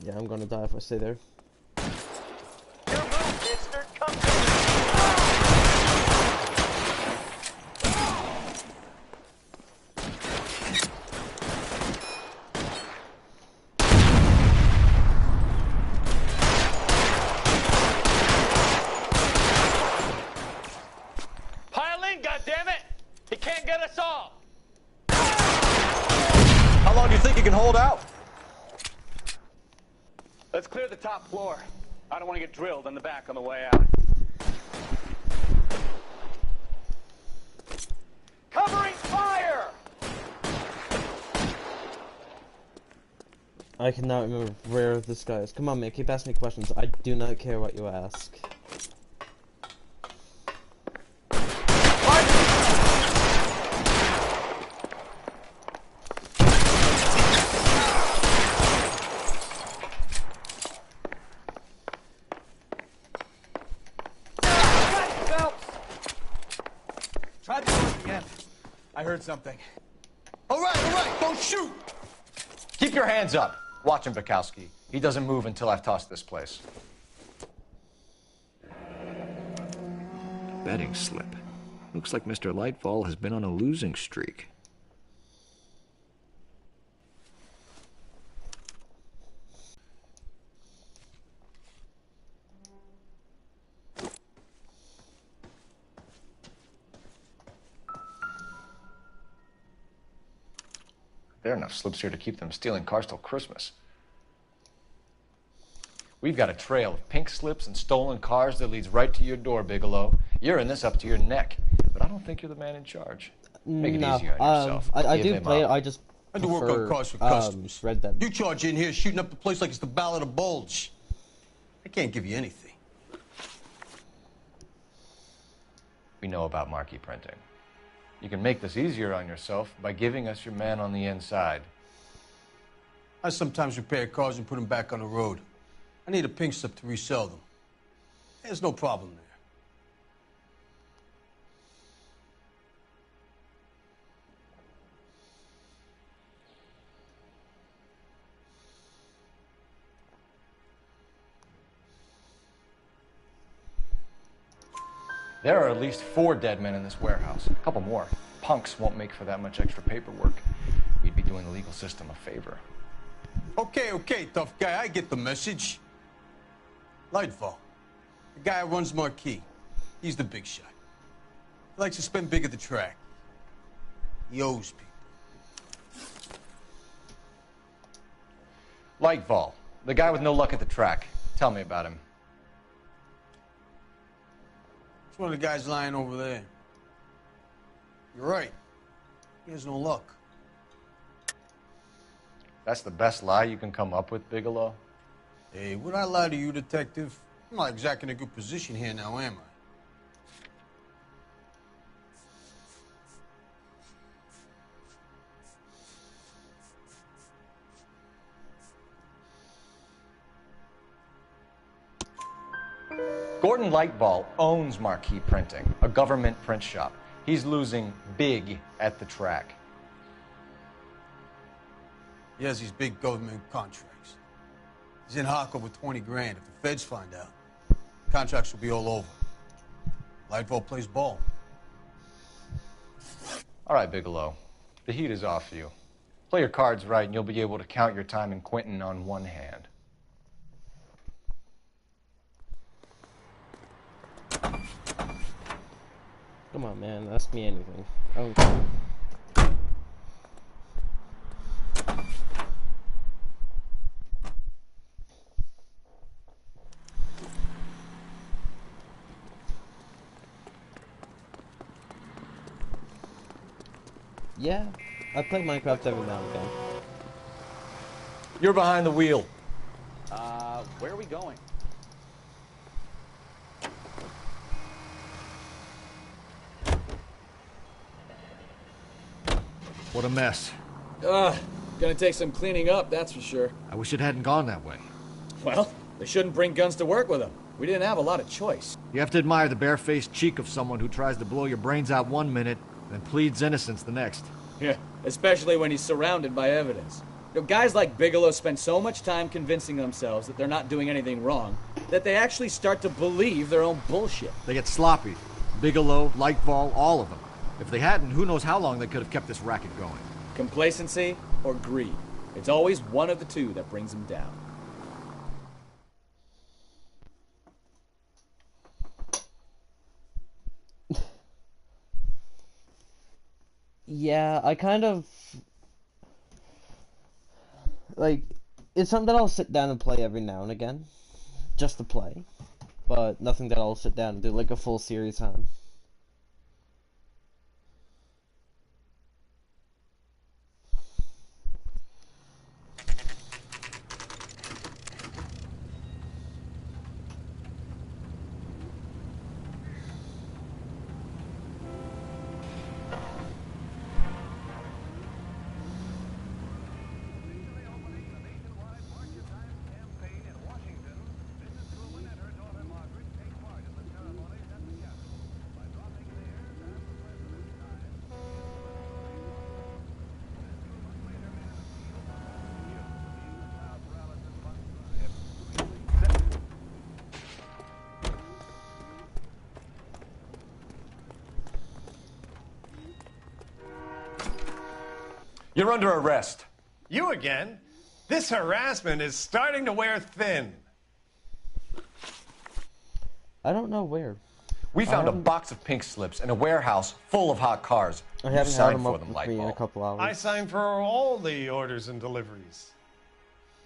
Yeah, I'm gonna die if I stay there. Pile in, goddammit! He can't get us all! How long do you think you can hold out? Let's clear the top floor. I don't want to get drilled in the back on the way out. Covering fire! I cannot remember where this guy is. Come on, man, keep asking me questions. I do not care what you ask. Try to do it again. I heard something. All right, don't shoot! Keep your hands up. Watch him, Bukowski. He doesn't move until I've tossed this place. Betting slip. Looks like Mr. Lightfall has been on a losing streak. There are enough slips here to keep them stealing cars till Christmas. We've got a trail of pink slips and stolen cars that leads right to your door, Bigelow. You're in this up to your neck, but I don't think you're the man in charge. Make it easier on yourself. I do play it, I just I do work on cars for customers. Red Dead. You charge in here shooting up the place like it's the Ballad of Bulge. I can't give you anything. We know about marquee printing. You can make this easier on yourself by giving us your man on the inside. I sometimes repair cars and put them back on the road. I need a pink slip to resell them. There's no problem there. There are at least 4 dead men in this warehouse. A couple more. Punks won't make for that much extra paperwork. We'd be doing the legal system a favor. Okay, tough guy. I get the message. Lightfall. The guy who runs Marquee. He's the big shot. He likes to spend big at the track. He owes people. Lightfall, the guy with no luck at the track. Tell me about him. It's one of the guys lying over there. You're right. He has no luck. That's the best lie you can come up with, Bigelow? Hey, would I lie to you, Detective? I'm not exactly in a good position here now, am I? Gordon Lightfall owns Marquee Printing, a government print shop. He's losing big at the track. He has these big government contracts. He's in hock over 20 grand. If the feds find out, contracts will be all over. Lightfall plays ball. All right, Bigelow. The heat is off you. Play your cards right and you'll be able to count your time in Quentin on one hand. Come on, man. Ask me anything. I don't care. Yeah, I play Minecraft every now and again. You're behind the wheel. Where are we going? What a mess. Gonna take some cleaning up, that's for sure. I wish it hadn't gone that way. Well, they shouldn't bring guns to work with them. We didn't have a lot of choice. You have to admire the barefaced cheek of someone who tries to blow your brains out one minute and pleads innocence the next. Yeah, especially when he's surrounded by evidence. You know, guys like Bigelow spend so much time convincing themselves that they're not doing anything wrong that they actually start to believe their own bullshit. They get sloppy. Bigelow, Lightfall, all of them. If they hadn't, who knows how long they could have kept this racket going. Complacency or greed. It's always one of the two that brings them down. Yeah, I kind of... like, it's something that I'll sit down and play every now and again. Just to play. But nothing that I'll sit down and do like a full series on. You're under arrest. You again? This harassment is starting to wear thin. I don't know where. We found a box of pink slips in a warehouse full of hot cars. I haven't had them up them, with me in a couple hours. I signed for all the orders and deliveries.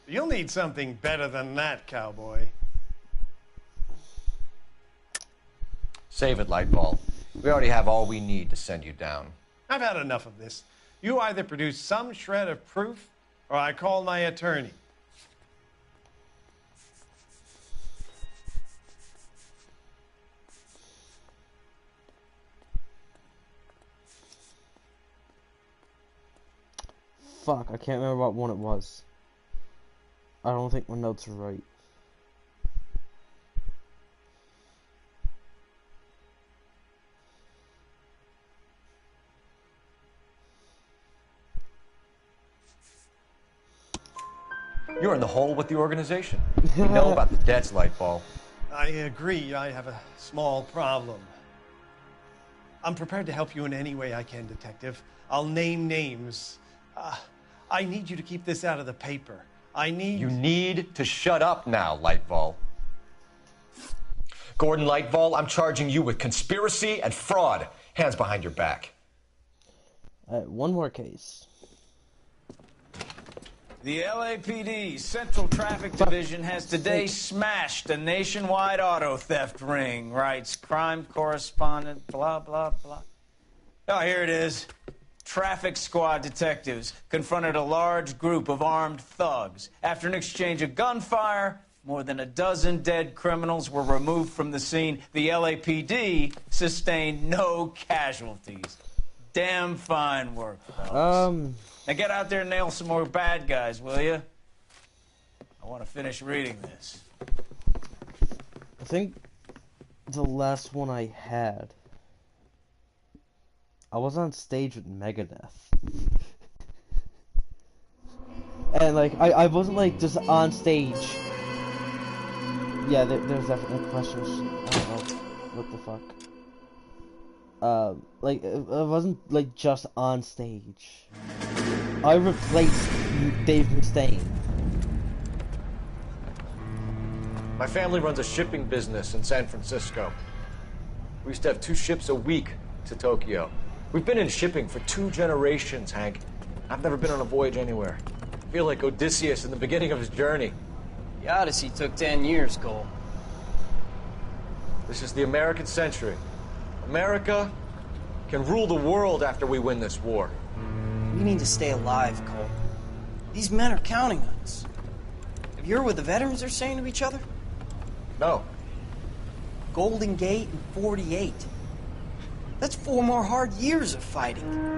You'll need something better than that, cowboy. Save it, Lightball. We already have all we need to send you down. I've had enough of this. You either produce some shred of proof, or I call my attorney. Fuck, I can't remember what one it was. I don't think my notes are right. You're in the hole with the organization. We know about the debts, Lightball. I agree. I have a small problem. I'm prepared to help you in any way I can, Detective. I'll name names. I need you to keep this out of the paper. You need to shut up now, Lightball. Gordon Lightball, I'm charging you with conspiracy and fraud. Hands behind your back. One more case. The LAPD Central Traffic Division has today smashed a nationwide auto theft ring, writes crime correspondent, blah, blah, blah. Oh, here it is. Traffic squad detectives confronted a large group of armed thugs. After an exchange of gunfire, more than a dozen dead criminals were removed from the scene. The LAPD sustained no casualties. Damn fine work, fellas. Now get out there and nail some more bad guys, will you? I want to finish reading this. I think the last one I had, I was on stage with Megadeth. And like, I wasn't like just on stage. Yeah, there's definitely questions. I don't know what the fuck. Like, I wasn't like just on stage. I replaced Dave Mustaine. My family runs a shipping business in San Francisco. We used to have 2 ships a week to Tokyo. We've been in shipping for 2 generations, Hank. I've never been on a voyage anywhere. I feel like Odysseus in the beginning of his journey. The Odyssey took 10 years, Cole. This is the American century. America can rule the world after we win this war. We need to stay alive, Cole. These men are counting on us. Have you heard what the veterans are saying to each other? No. Golden Gate and 48. That's 4 more hard years of fighting.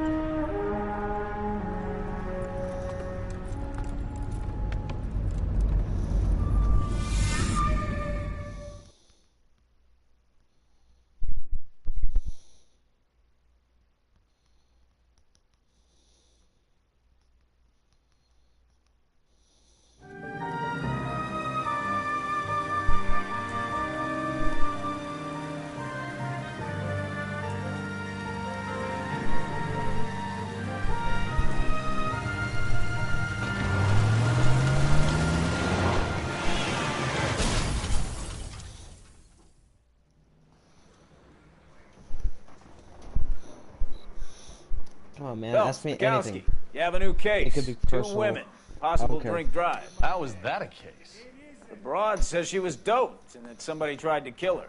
Oh man, Well, ask me Mikowski, anything. you have a new case. It could be 2 personal. women, possible Okay. drink drive. How is that a case? The broad says she was doped and that somebody tried to kill her.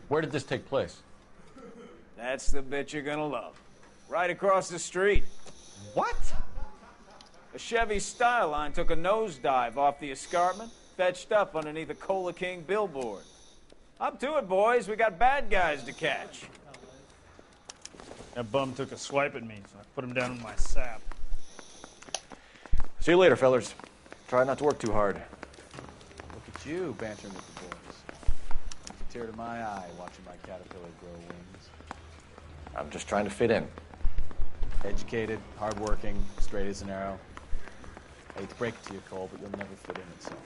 Where did this take place? That's the bit you're gonna love. Right across the street. What? A Chevy Styline took a nosedive off the escarpment, fetched up underneath a Cola King billboard. Up to it, boys. We got bad guys to catch. That bum took a swipe at me, so I put him down in my sap. See you later, fellers. Try not to work too hard. Look at you bantering with the boys. It's a tear to my eye watching my caterpillar grow wings. I'm just trying to fit in. Educated, hardworking, straight as an arrow. I hate to break it to you, Cole, but you'll never fit in at Central.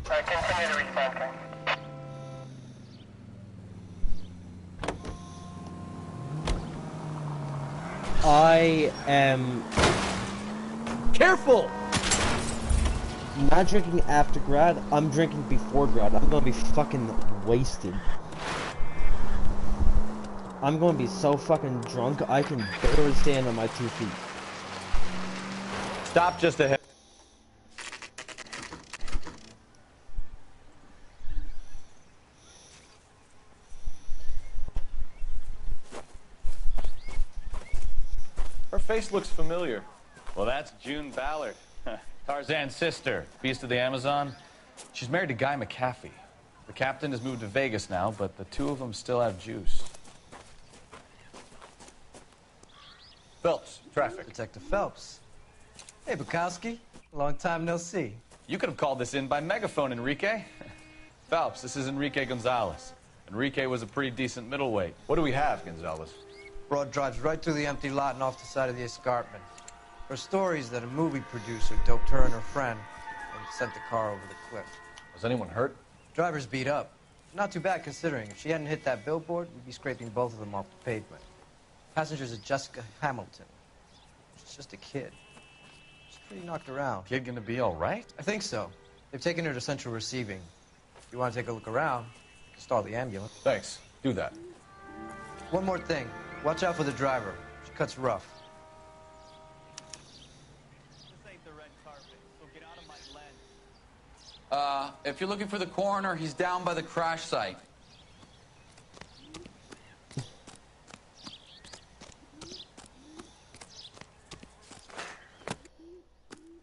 Continue to respond. I am careful. Not drinking after grad. I'm drinking before grad. I'm gonna be fucking wasted. I'm gonna be so fucking drunk I can barely stand on my 2 feet. Stop just ahead. Her face looks familiar. Well, that's June Ballard, Tarzan's sister, beast of the Amazon. She's married to Guy McAfee. The captain has moved to Vegas now, but the 2 of them still have juice. Phelps, traffic. Detective Phelps. Hey, Bukowski. Long time no see. You could have called this in by megaphone, Enrique. Phelps, this is Enrique Gonzalez. Enrique was a pretty decent middleweight. What do we have, Gonzalez? Broad drives right through the empty lot and off the side of the escarpment. Her story is that a movie producer doped her and her friend and sent the car over the cliff. Was anyone hurt? Driver's beat up. Not too bad considering. If she hadn't hit that billboard, we'd be scraping both of them off the pavement. Passengers are Jessica Hamilton. She's just a kid. She's pretty knocked around. Kid gonna be all right? I think so. They've taken her to central receiving. If you want to take a look around, you can stall the ambulance. Thanks. Do that. One more thing. Watch out for the driver. She cuts rough. If you're looking for the coroner, he's down by the crash site.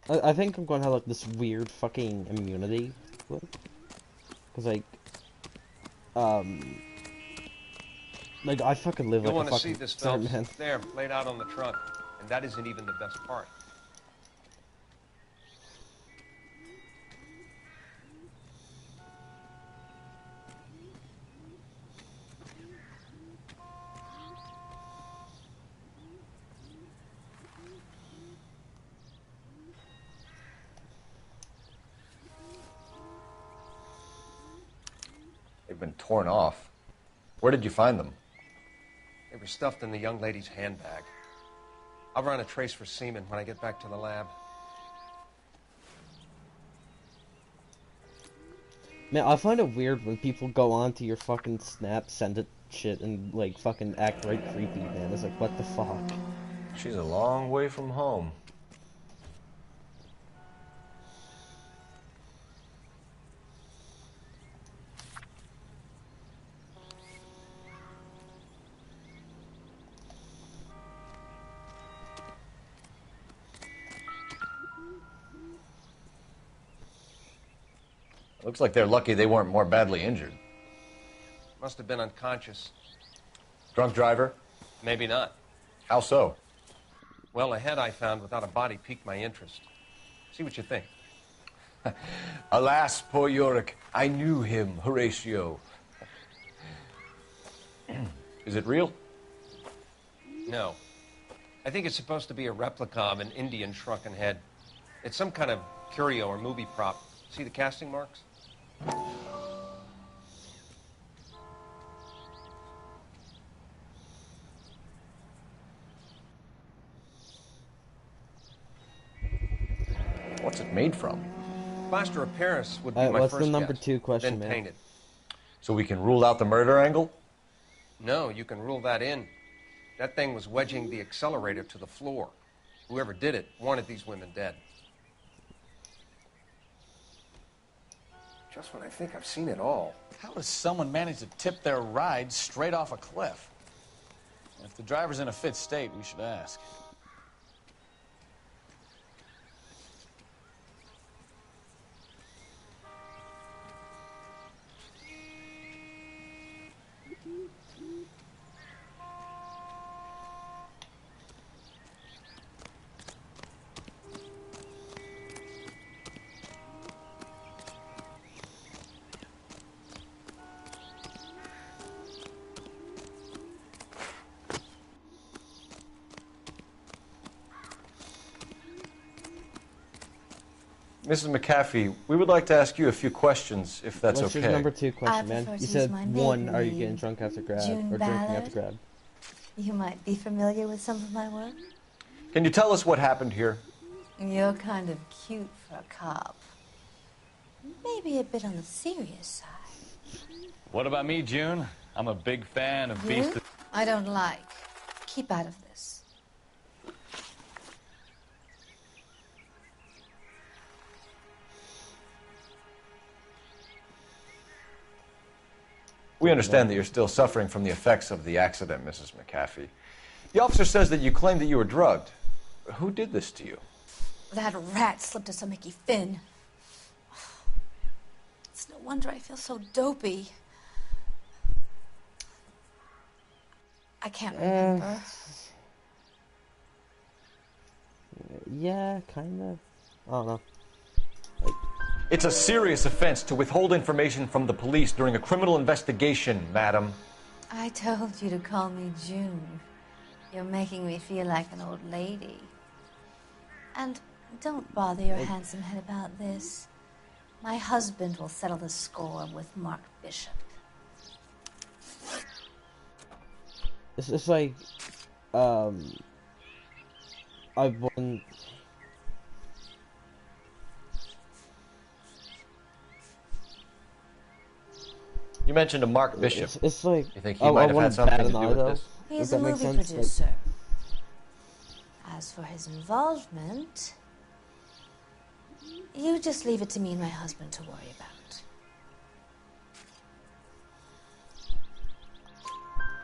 I think I'm gonna have like this weird fucking immunity, cause like I fucking live You'll like want a to see fucking this, Phelps. man. There, laid out on the trunk, and that isn't even the best part. They've been torn off. Where did you find them? They were stuffed in the young lady's handbag. I'll run a trace for semen when I get back to the lab. Man, I find it weird when people go onto your fucking Snap, send it shit, and like fucking act right creepy, man. It's like, what the fuck? She's a long way from home. Looks like they're lucky they weren't more badly injured. Must have been unconscious. Drunk driver? Maybe not. How so? Well, a head I found without a body piqued my interest. See what you think. Alas, poor Yorick. I knew him, Horatio. Is it real? No. I think it's supposed to be a replica of an Indian shrunken head. It's some kind of curio or movie prop. See the casting marks? What's it made from? Plaster of Paris would be my What's first the number guess. 2 question, Then man? painted. So we can rule out the murder angle? No, you can rule that in. That thing was wedging the accelerator to the floor. Whoever did it wanted these women dead. Just when I think I've seen it all. How does someone manage to tip their ride straight off a cliff? If the driver's in a fit state, we should ask. Mrs. McAfee, we would like to ask you a few questions, if that's What's okay. your number 2 question, I man? prefer to You use said my 1, maiden are you name, getting drunk after grab, June or drinking Ballard. after grab? You might be familiar with some of my work. Can you tell us what happened here? You're kind of cute for a cop. Maybe a bit on the serious side. What about me, June? I'm a big fan of You? Beast. I don't like. Keep out of this. We understand that you're still suffering from the effects of the accident, Mrs. McAfee. The officer says that you claimed that you were drugged. Who did this to you? That rat slipped us a Mickey Finn. It's no wonder I feel so dopey. I can't remember. Yeah, kinda. I don't know. It's a serious offense to withhold information from the police during a criminal investigation, madam. I told you to call me June. You're making me feel like an old lady. And don't bother your handsome head about this. My husband will settle the score with Mark Bishop. It's just like, I wouldn't... You mentioned a Mark Bishop. It's like... You think he might have had something to do with this? He's a movie producer. As for his involvement, you just leave it to me and my husband to worry about.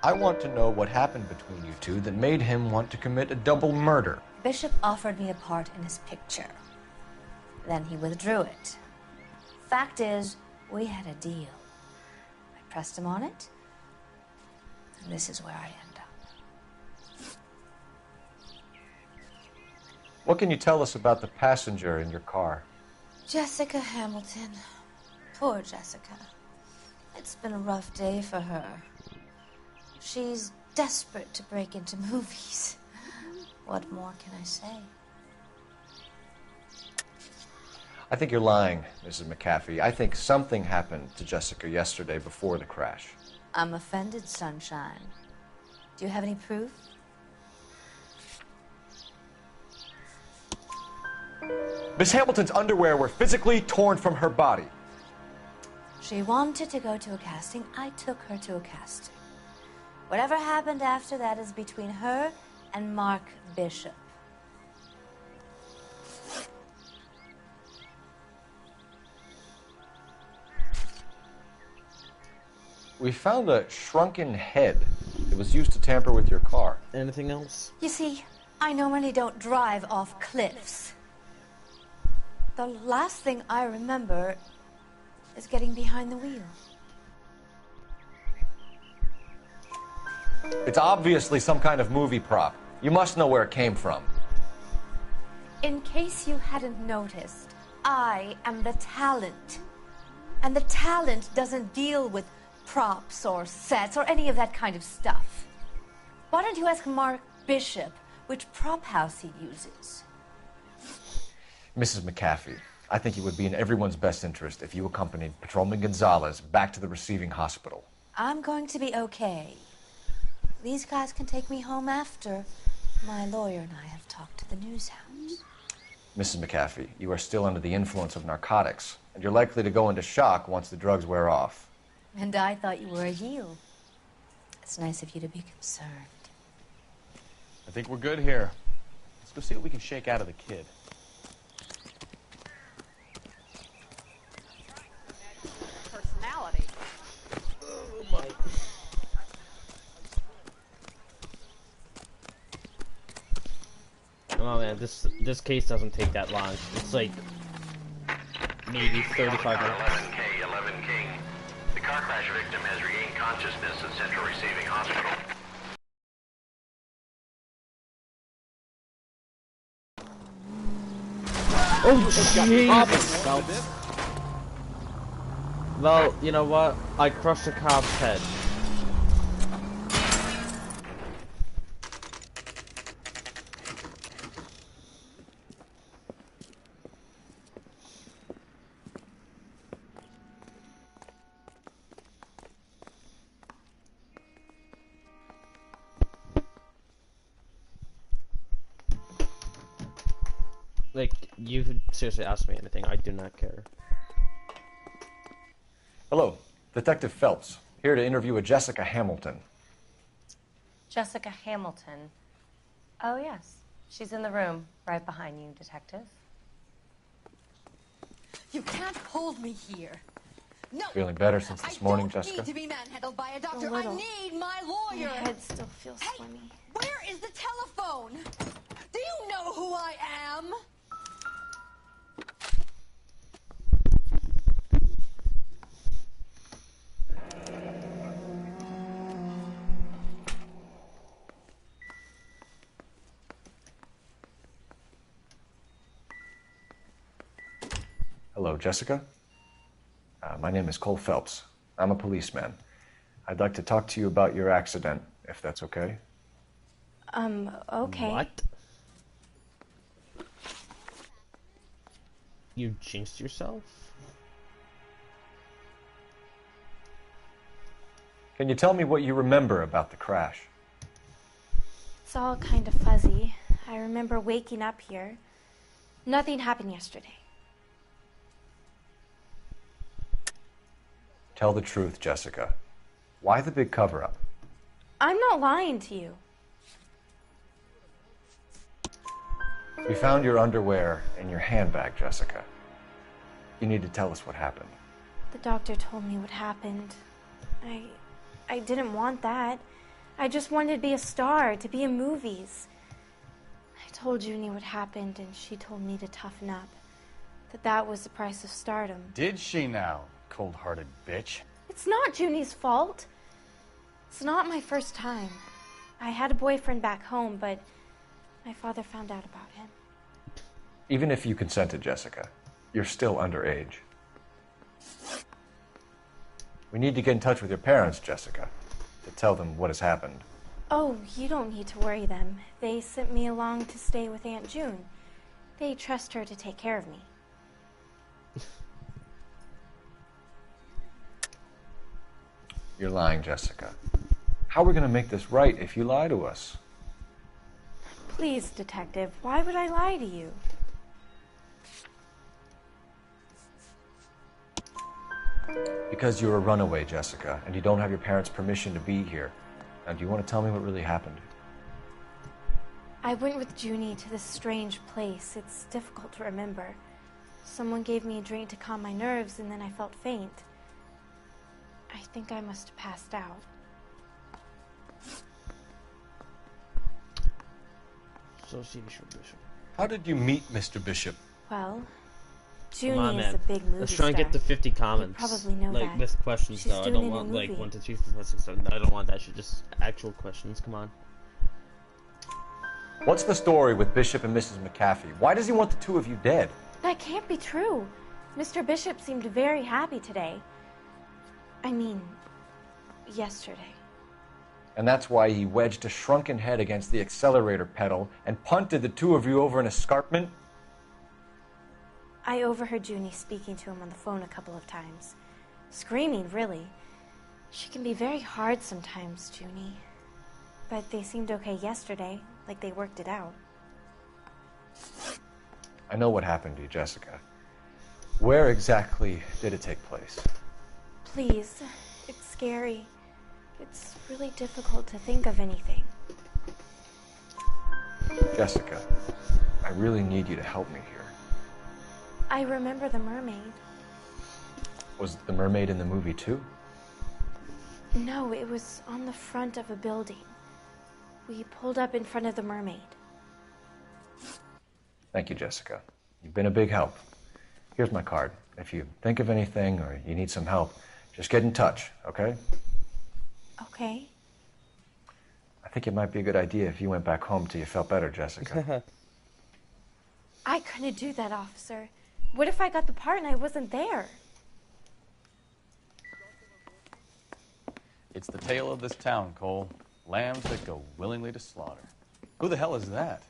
I want to know what happened between you two that made him want to commit a double murder. Bishop offered me a part in his picture. Then he withdrew it. Fact is, we had a deal. I pressed him on it, and this is where I end up. What can you tell us about the passenger in your car? Jessica Hamilton. Poor Jessica. It's been a rough day for her. She's desperate to break into movies. What more can I say? I think you're lying, Mrs. McAfee. I think something happened to Jessica yesterday before the crash. I'm offended, Sunshine. Do you have any proof? Miss Hamilton's underwear were physically torn from her body. She wanted to go to a casting. I took her to a casting. Whatever happened after that is between her and Mark Bishop. We found a shrunken head that was used to tamper with your car. Anything else? You see, I normally don't drive off cliffs. The last thing I remember is getting behind the wheel. It's obviously some kind of movie prop. You must know where it came from. In case you hadn't noticed, I am the talent. And the talent doesn't deal with props or sets or any of that kind of stuff. Why don't you ask Mark Bishop which prop house he uses? Mrs. McAfee, I think it would be in everyone's best interest if you accompanied Patrolman Gonzalez back to the receiving hospital. I'm going to be okay. These guys can take me home after. My lawyer and I have talked to the news hounds. Mrs. McAfee, you are still under the influence of narcotics, and you're likely to go into shock once the drugs wear off. And I thought you were a heel. It's nice of you to be concerned. I think we're good here. Let's go see what we can shake out of the kid. Personality. Oh my. Oh man, this case doesn't take that long. It's like maybe 35 minutes. 11 King. The car crash victim has regained consciousness at Central Receiving Hospital. Oh jeez! Well, you know what? I crushed a cop's head. Like, you could seriously ask me anything, I do not care. Hello, Detective Phelps, here to interview a Jessica Hamilton. Jessica Hamilton. Oh, yes. She's in the room, right behind you, Detective. You can't hold me here. No. Feeling better since this morning, Jessica? I don't need to be manhandled by a doctor. I need my lawyer. My head still feels swimmy. Where is the telephone? Do you know who I am? Hello, Jessica. My name is Cole Phelps. I'm a policeman. I'd like to talk to you about your accident, if that's okay. Okay. What? You jinxed yourself? Can you tell me what you remember about the crash? It's all kind of fuzzy. I remember waking up here. Nothing happened yesterday. Tell the truth, Jessica. Why the big cover-up? I'm not lying to you. We found your underwear in your handbag, Jessica. You need to tell us what happened. The doctor told me what happened. I didn't want that. I just wanted to be a star, to be in movies. I told Junie what happened, and she told me to toughen up. That was the price of stardom. Did she now, cold-hearted bitch? It's not Junie's fault. It's not my first time. I had a boyfriend back home, but my father found out about him. Even if you consented, Jessica, you're still underage. We need to get in touch with your parents, Jessica, to tell them what has happened. Oh, you don't need to worry them. They sent me along to stay with Aunt June. They trust her to take care of me. You're lying, Jessica. How are we going to make this right if you lie to us? Please, Detective, why would I lie to you? Because you're a runaway, Jessica, and you don't have your parents' permission to be here. Now, do you want to tell me what really happened? I went with Junie to this strange place. It's difficult to remember. Someone gave me a drink to calm my nerves, and then I felt faint. I think I must have passed out. Association Bishop. How did you meet Mr. Bishop? Well, Come on, Junie is man. a big movie Let's try and star. get to 50 comments. You probably know like, that. with questions, She's though. I doing don't it in want, a like, movie. 1 to 2 questions. So I don't want that shit. Just actual questions. Come on. What's the story with Bishop and Mrs. McAfee? Why does he want the two of you dead? That can't be true. Mr. Bishop seemed very happy today. I mean, yesterday. And that's why he wedged a shrunken head against the accelerator pedal and punted the two of you over an escarpment? I overheard Junie speaking to him on the phone a couple of times. Screaming, really. She can be very hard sometimes, Junie. But they seemed okay yesterday, like they worked it out. I know what happened to you, Jessica. Where exactly did it take place? Please, it's scary. It's really difficult to think of anything. Jessica, I really need you to help me here. I remember the mermaid. Was the mermaid in the movie too? No, it was on the front of a building. We pulled up in front of the mermaid. Thank you, Jessica. You've been a big help. Here's my card. If you think of anything or you need some help, just get in touch, okay? Okay. I think it might be a good idea if you went back home till you felt better, Jessica. I couldn't do that, officer. What if I got the part and I wasn't there? It's the tale of this town, Cole. Lambs that go willingly to slaughter. Who the hell is that?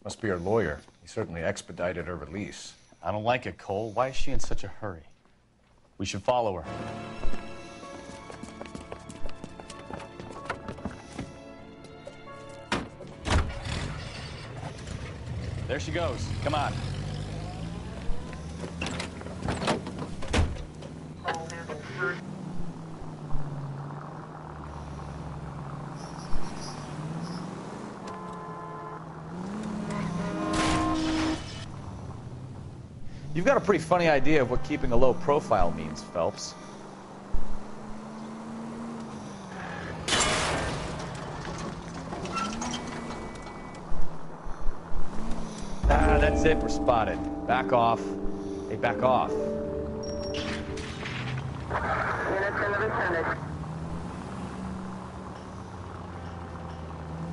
Must be her lawyer. He certainly expedited her release. I don't like it, Cole. Why is she in such a hurry? We should follow her. There she goes. Come on. You've got a pretty funny idea of what keeping a low profile means, Phelps. That's it. We're spotted. Back off. Hey, back off.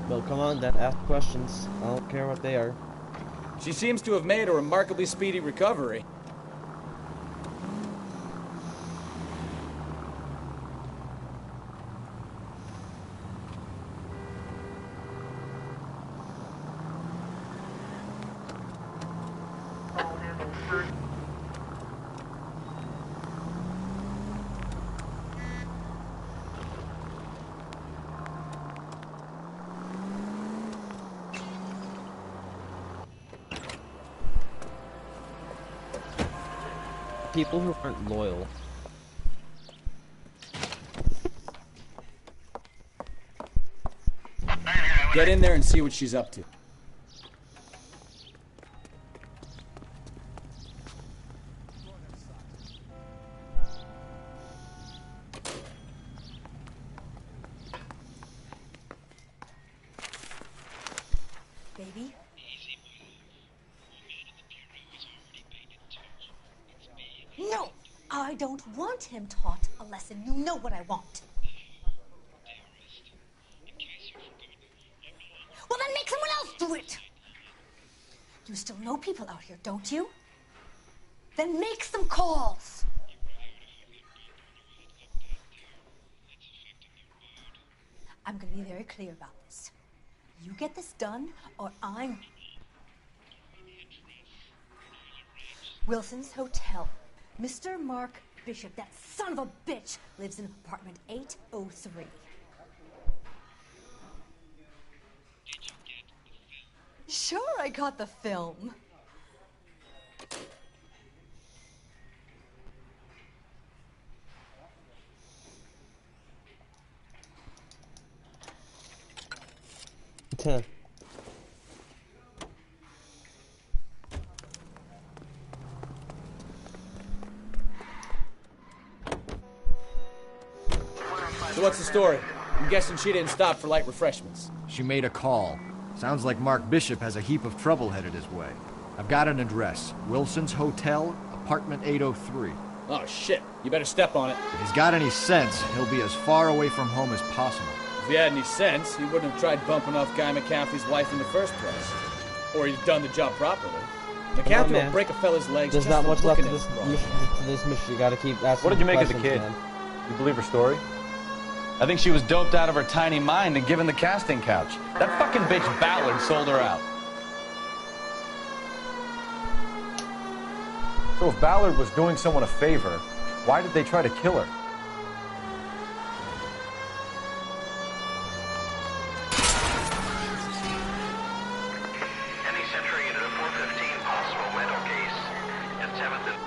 Well, come on then, ask questions. I don't care what they are. She seems to have made a remarkably speedy recovery. People who aren't loyal. Get in there and see what she's up to. Baby? No! I don't want him taught a lesson. You know what I want. Well, then make someone else do it! You still know people out here, don't you? Then make some calls! I'm gonna be very clear about this. You get this done, or I'm... Wilson's Hotel. Mr. Mark Bishop, that son of a bitch, lives in apartment 803. Sure, I got the film. Huh. So what's the story? I'm guessing she didn't stop for light refreshments. She made a call. Sounds like Mark Bishop has a heap of trouble headed his way. I've got an address. Wilson's Hotel, apartment 803. Oh, shit. You better step on it. If he's got any sense, he'll be as far away from home as possible. If he had any sense, he wouldn't have tried bumping off Guy McCaffrey's wife in the first place. Or he'd done the job properly. McCaffrey will break a fella's legs. There's just not much for left to looking this mission. You gotta keep asking. What did you make of the questions, kid? man. You believe her story? I think she was doped out of her tiny mind and given the casting couch. That fucking bitch Ballard sold her out. So if Ballard was doing someone a favor, why did they try to kill her? Any Century unit of 415 possible mental case at 7th and...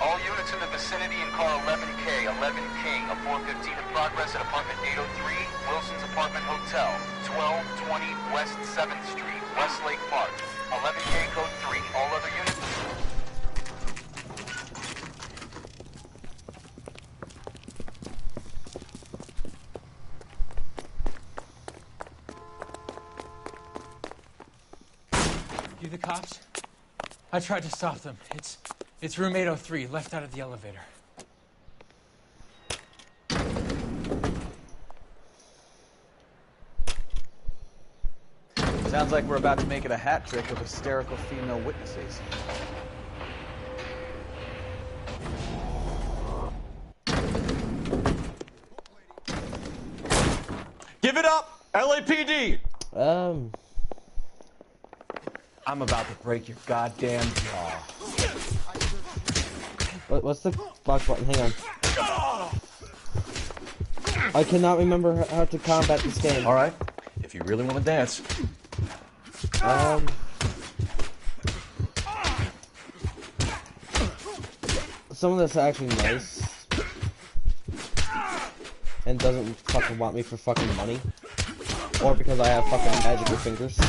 All units in the vicinity and call 11K, 11 King, a 415 in progress at apartment 803, Wilson's Apartment Hotel, 1220 West 7th Street, Westlake Park. 11K code 3. All other units... You the cops? I tried to stop them. It's room 803, left out of the elevator. Sounds like we're about to make it a hat trick of hysterical female witnesses. Give it up, LAPD! I'm about to break your goddamn jaw. What's the fuck button? Hang on. I cannot remember how to combat this game. All right, if you really want to dance. Some of this is actually nice. And doesn't fucking want me for fucking money. Or because I have fucking magical fingers.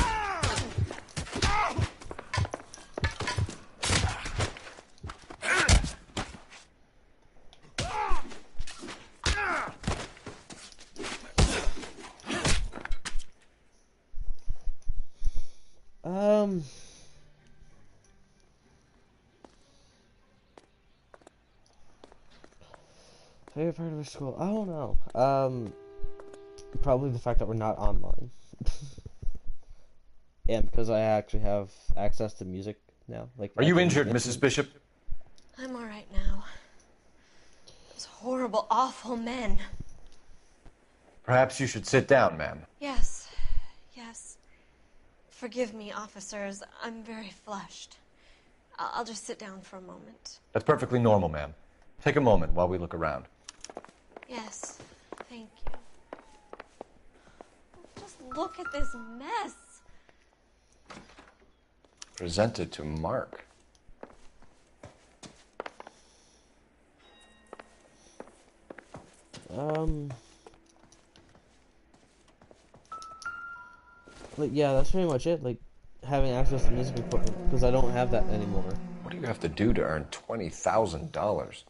Favorite part of our school? I don't know. Probably the fact that we're not online. And because I actually have access to music now. Like, Are you injured, Mrs. Bishop? I'm all right now. Those horrible, awful men. Perhaps you should sit down, ma'am. Yes, yes. Forgive me, officers. I'm very flushed. I'll just sit down for a moment. That's perfectly normal, ma'am. Take a moment while we look around. Yes, thank you. Just look at this mess. Presented to Mark. Like, yeah, that's pretty much it. Like, having access to music equipment, because I don't have that anymore. What do you have to do to earn $20,000?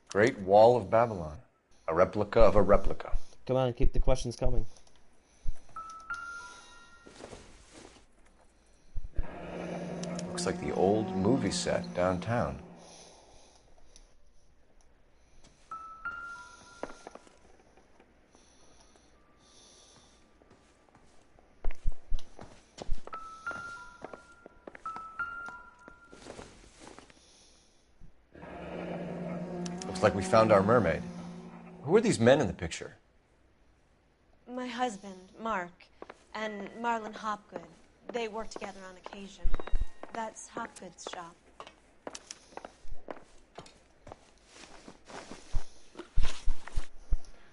Great Wall of Babylon. A replica of a replica. Come on, keep the questions coming. Looks like the old movie set downtown. Looks like we found our mermaid. Who are these men in the picture? My husband, Mark, and Marlon Hopgood. They work together on occasion. That's Hopgood's shop.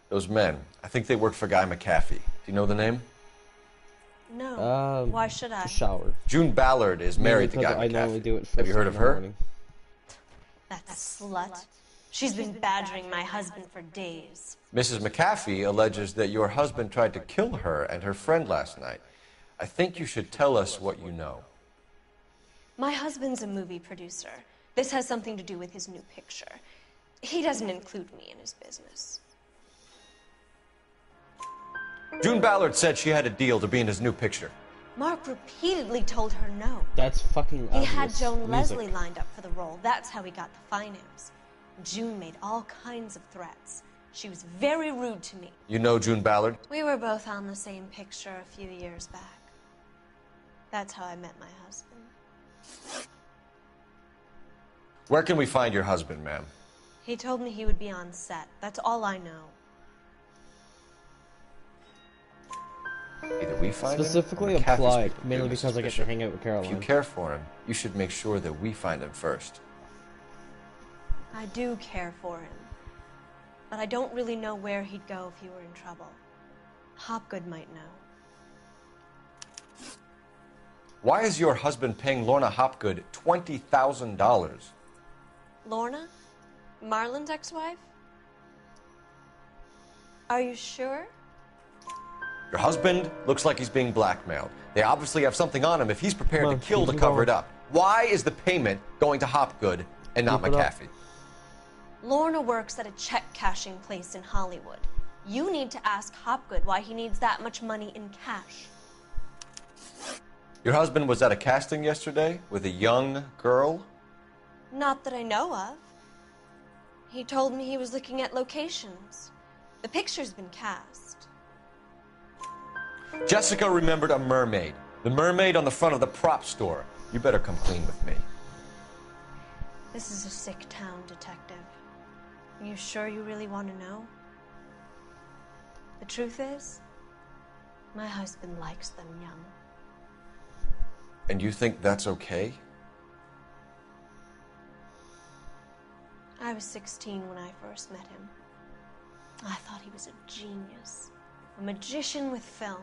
Those men, I think they work for Guy McAfee. Do you know the name? No. Why should I? Shower. June Ballard is married to Guy I normally McAfee. do it Have you heard of her? That slut. She's been badgering my husband for days. Mrs. McAfee alleges that your husband tried to kill her and her friend last night. I think you should tell us what you know. My husband's a movie producer. This has something to do with his new picture. He doesn't include me in his business. June Ballard said she had a deal to be in his new picture. Mark repeatedly told her no. That's fucking He obvious. had Joan Music. Leslie lined up for the role. That's how he got the finance. June made all kinds of threats. She was very rude to me. You know June Ballard? We were both on the same picture a few years back. That's how I met my husband. Where can we find your husband, ma'am? He told me he would be on set. That's all I know. Either we find Specifically him, or McAfee apply, speak with mainly you, because Mrs. I get to Bishop. hang out with Caroline. If you care for him, you should make sure that we find him first. I do care for him. But I don't really know where he'd go if he were in trouble. Hopgood might know. Why is your husband paying Lorna Hopgood $20,000? Lorna? Marlon's ex-wife? Are you sure? Your husband looks like he's being blackmailed. They obviously have something on him if he's prepared to kill to keep cover it going. up. Why is the payment going to Hopgood and not Keep it up. McAfee? Lorna works at a check-cashing place in Hollywood. You need to ask Hopgood why he needs that much money in cash. Your husband was at a casting yesterday with a young girl? Not that I know of. He told me he was looking at locations. The picture's been cast. Jessica remembered a mermaid. The mermaid on the front of the prop store. You better come clean with me. This is a sick town, Detective. Are you sure you really want to know? The truth is, my husband likes them young. And you think that's okay? I was 16 when I first met him. I thought he was a genius, a magician with film.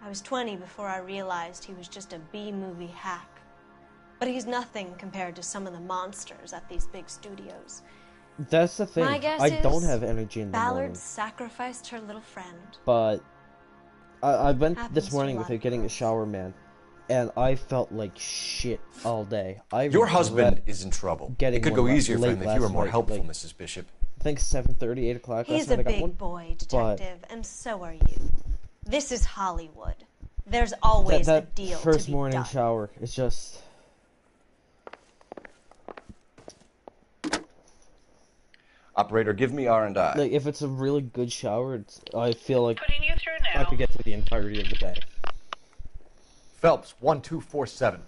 I was 20 before I realized he was just a B-movie hack. But he's nothing compared to some of the monsters at these big studios. That's the thing. My guess I is don't have energy in the Ballard morning. sacrificed her little friend. But I went Happens this to morning a lot without getting a shower, man, and I felt like shit all day. Your husband is in trouble. Getting It could one go easier for late him if you were last more night, helpful, like, Mrs. Bishop. I think 7:30, 8 o'clock. He's last a night I got one. big boy, But Detective, and so are you. This is Hollywood. There's always that a deal first to be morning done. shower, it's just. Operator, give me R&I. Like, if it's a really good shower, I feel like Putting you through now. I could get through the entirety of the day. Phelps, 1247.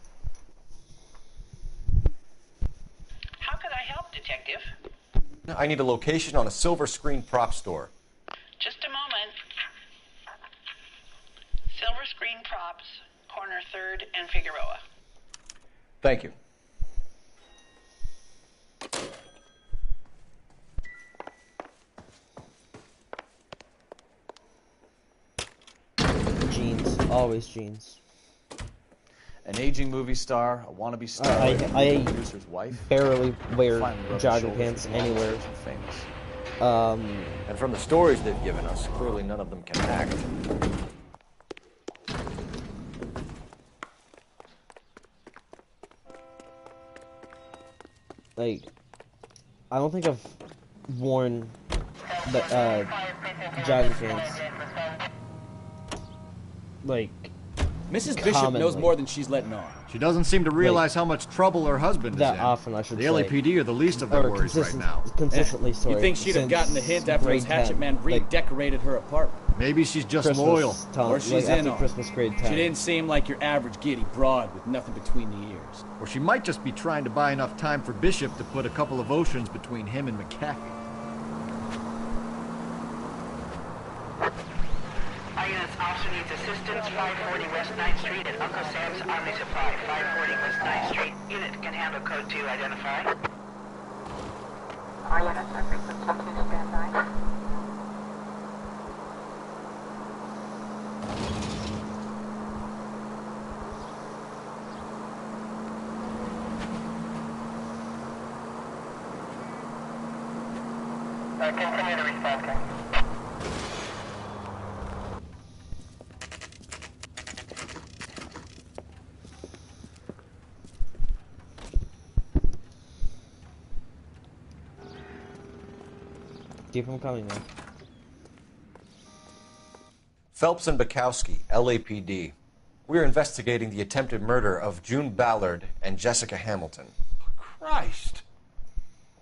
How could I help, Detective? I need a location on a silver screen prop store. Just a moment. Silver Screen Props, corner 3rd and Figueroa. Thank you. Always jeans. An aging movie star, a wannabe star, I producer's wife. barely wear Finally rubbed jogging shoulders pants with anywhere. longest and famous. And from the stories they've given us, clearly none of them can act. Like, I don't think I've worn the jogging pants. Like, Mrs. Bishop knows more than she's letting on. She doesn't seem to realize how much trouble her husband is in. That often, I should the say. LAPD are the least of their worries right now. Consistently, sorry. You think she'd have gotten the hint after those hatchet men redecorated her apartment? Maybe she's just Christmas loyal. time, Or she's like in after on Christmas grade it. 10. She didn't seem like your average giddy broad with nothing between the ears. Or she might just be trying to buy enough time for Bishop to put a couple of oceans between him and McCaffrey. All units, officer needs assistance, 540 West 9th Street at Uncle Sam's Army Supply, 540 West 9th Street. Unit can handle code 2, identify. All units are frequency 2, stand by. Continue to respond, okay? Keep them coming, man. Phelps and Bukowski, LAPD. We're investigating the attempted murder of June Ballard and Jessica Hamilton. Christ!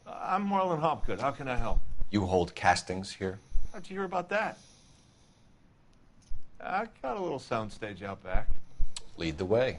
I'm Marlon Hopgood. How can I help? You hold castings here? How'd you hear about that? I got a little soundstage out back. Lead the way.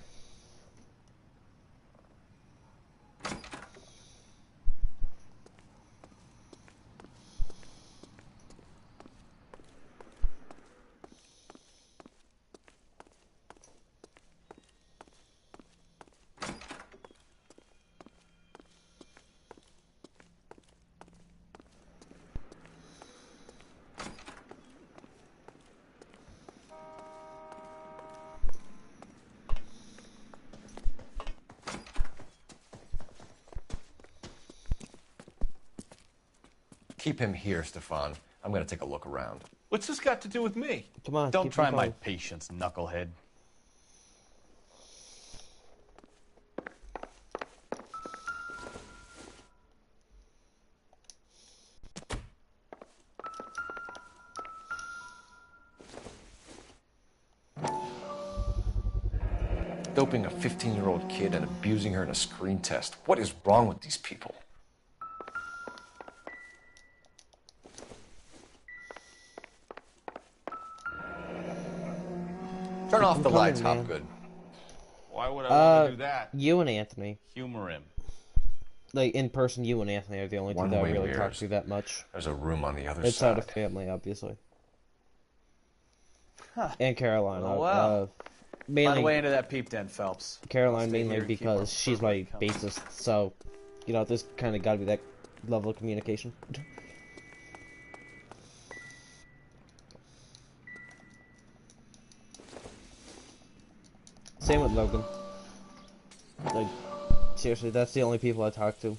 Keep him here, Stefan. I'm going to take a look around. What's this got to do with me? Come on, Don't keep try them my going. patience, knucklehead. Doping a 15-year-old kid and abusing her in a screen test. What is wrong with these people? Turn off the lights, Hopgood. Why would I want to do that? You and Anthony. Humor him. Like, in person, you and Anthony are the only two that I One-way really talk mirrors. to that much. There's a room on the other It's side. out of family, obviously. And Caroline. Oh, wow. Mainly, Find a way into that peep den, Phelps. Caroline I'll stay mainly here and keep because our she's first my rate coming. bassist, so, you know, there's kind of got to be that level of communication. Same with Logan. Like, seriously, that's the only people I talk to.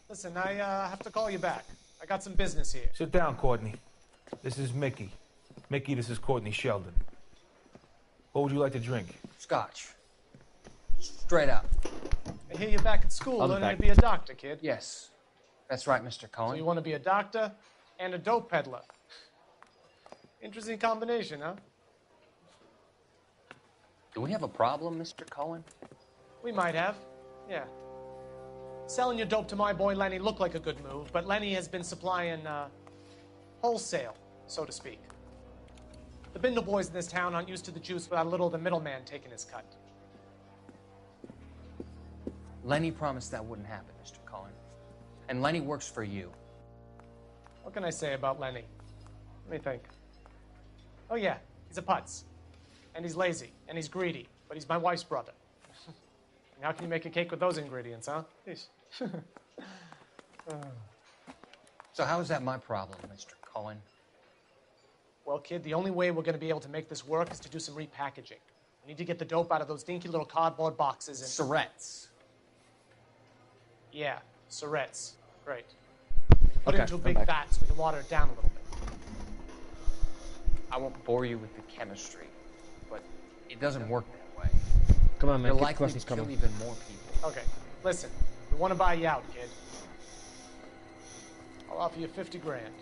Listen, I have to call you back. I got some business here. Sit down, Courtney. This is Mickey. Mickey, this is Courtney Sheldon. What would you like to drink? Scotch. Straight up. I hear you're back at school I'll be learning back. to be a doctor, kid. Yes. That's right, Mr. So Cohen. you want to be a doctor and a dope peddler. Interesting combination, huh? Do we have a problem, Mr. Cohen? We might have. Yeah. Selling your dope to my boy Lenny looked like a good move, but Lenny has been supplying wholesale, so to speak. The Bindle boys in this town aren't used to the juice without a little of the middleman taking his cut. Lenny promised that wouldn't happen, Mr. Cohen. And Lenny works for you. What can I say about Lenny? Let me think. Oh yeah, he's a putz. And he's lazy, and he's greedy, but he's my wife's brother. And how can you make a cake with those ingredients, huh? Yeesh. So how is that my problem, Mr. Cohen? Well, kid, the only way we're going to be able to make this work is to do some repackaging. We need to get the dope out of those dinky little cardboard boxes and... Syrettes. Yeah, syrettes. Great. Put it Okay, into a I'm big back. vat so we can water it down a little bit. I won't bore you with the chemistry, but it doesn't work that way. Come on, man. You're Keep likely questions to kill coming. even more people. Okay, listen. We want to buy you out, kid. I'll offer you 50 grand.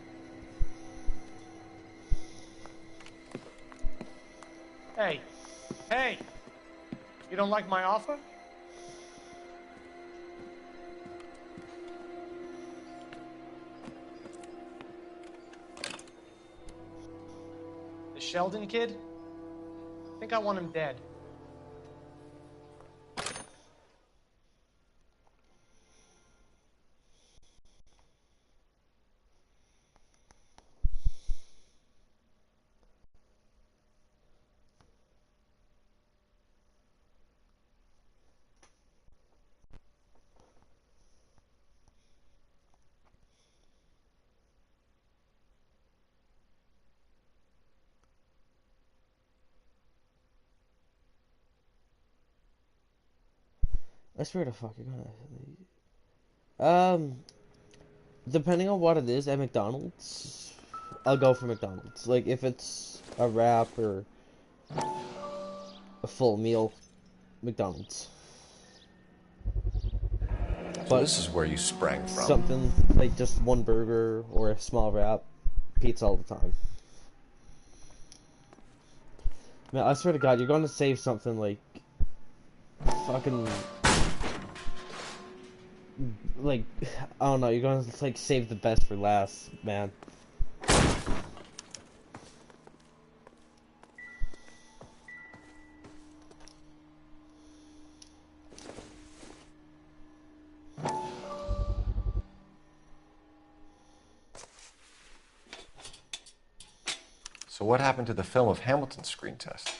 Hey. Hey! You don't like my offer? The Sheldon kid? I think I want him dead. I swear to fuck, you're gonna... Depending on what it is at McDonald's, I'll go for McDonald's. Like, if it's a wrap or a full meal, McDonald's. So this is where you sprang from. Something like just one burger or a small wrap, pizza all the time. Man, I swear to God, you're gonna save something like fucking like I don't know. You're gonna like save the best for last, man. So what happened to the film of Hamilton's screen test?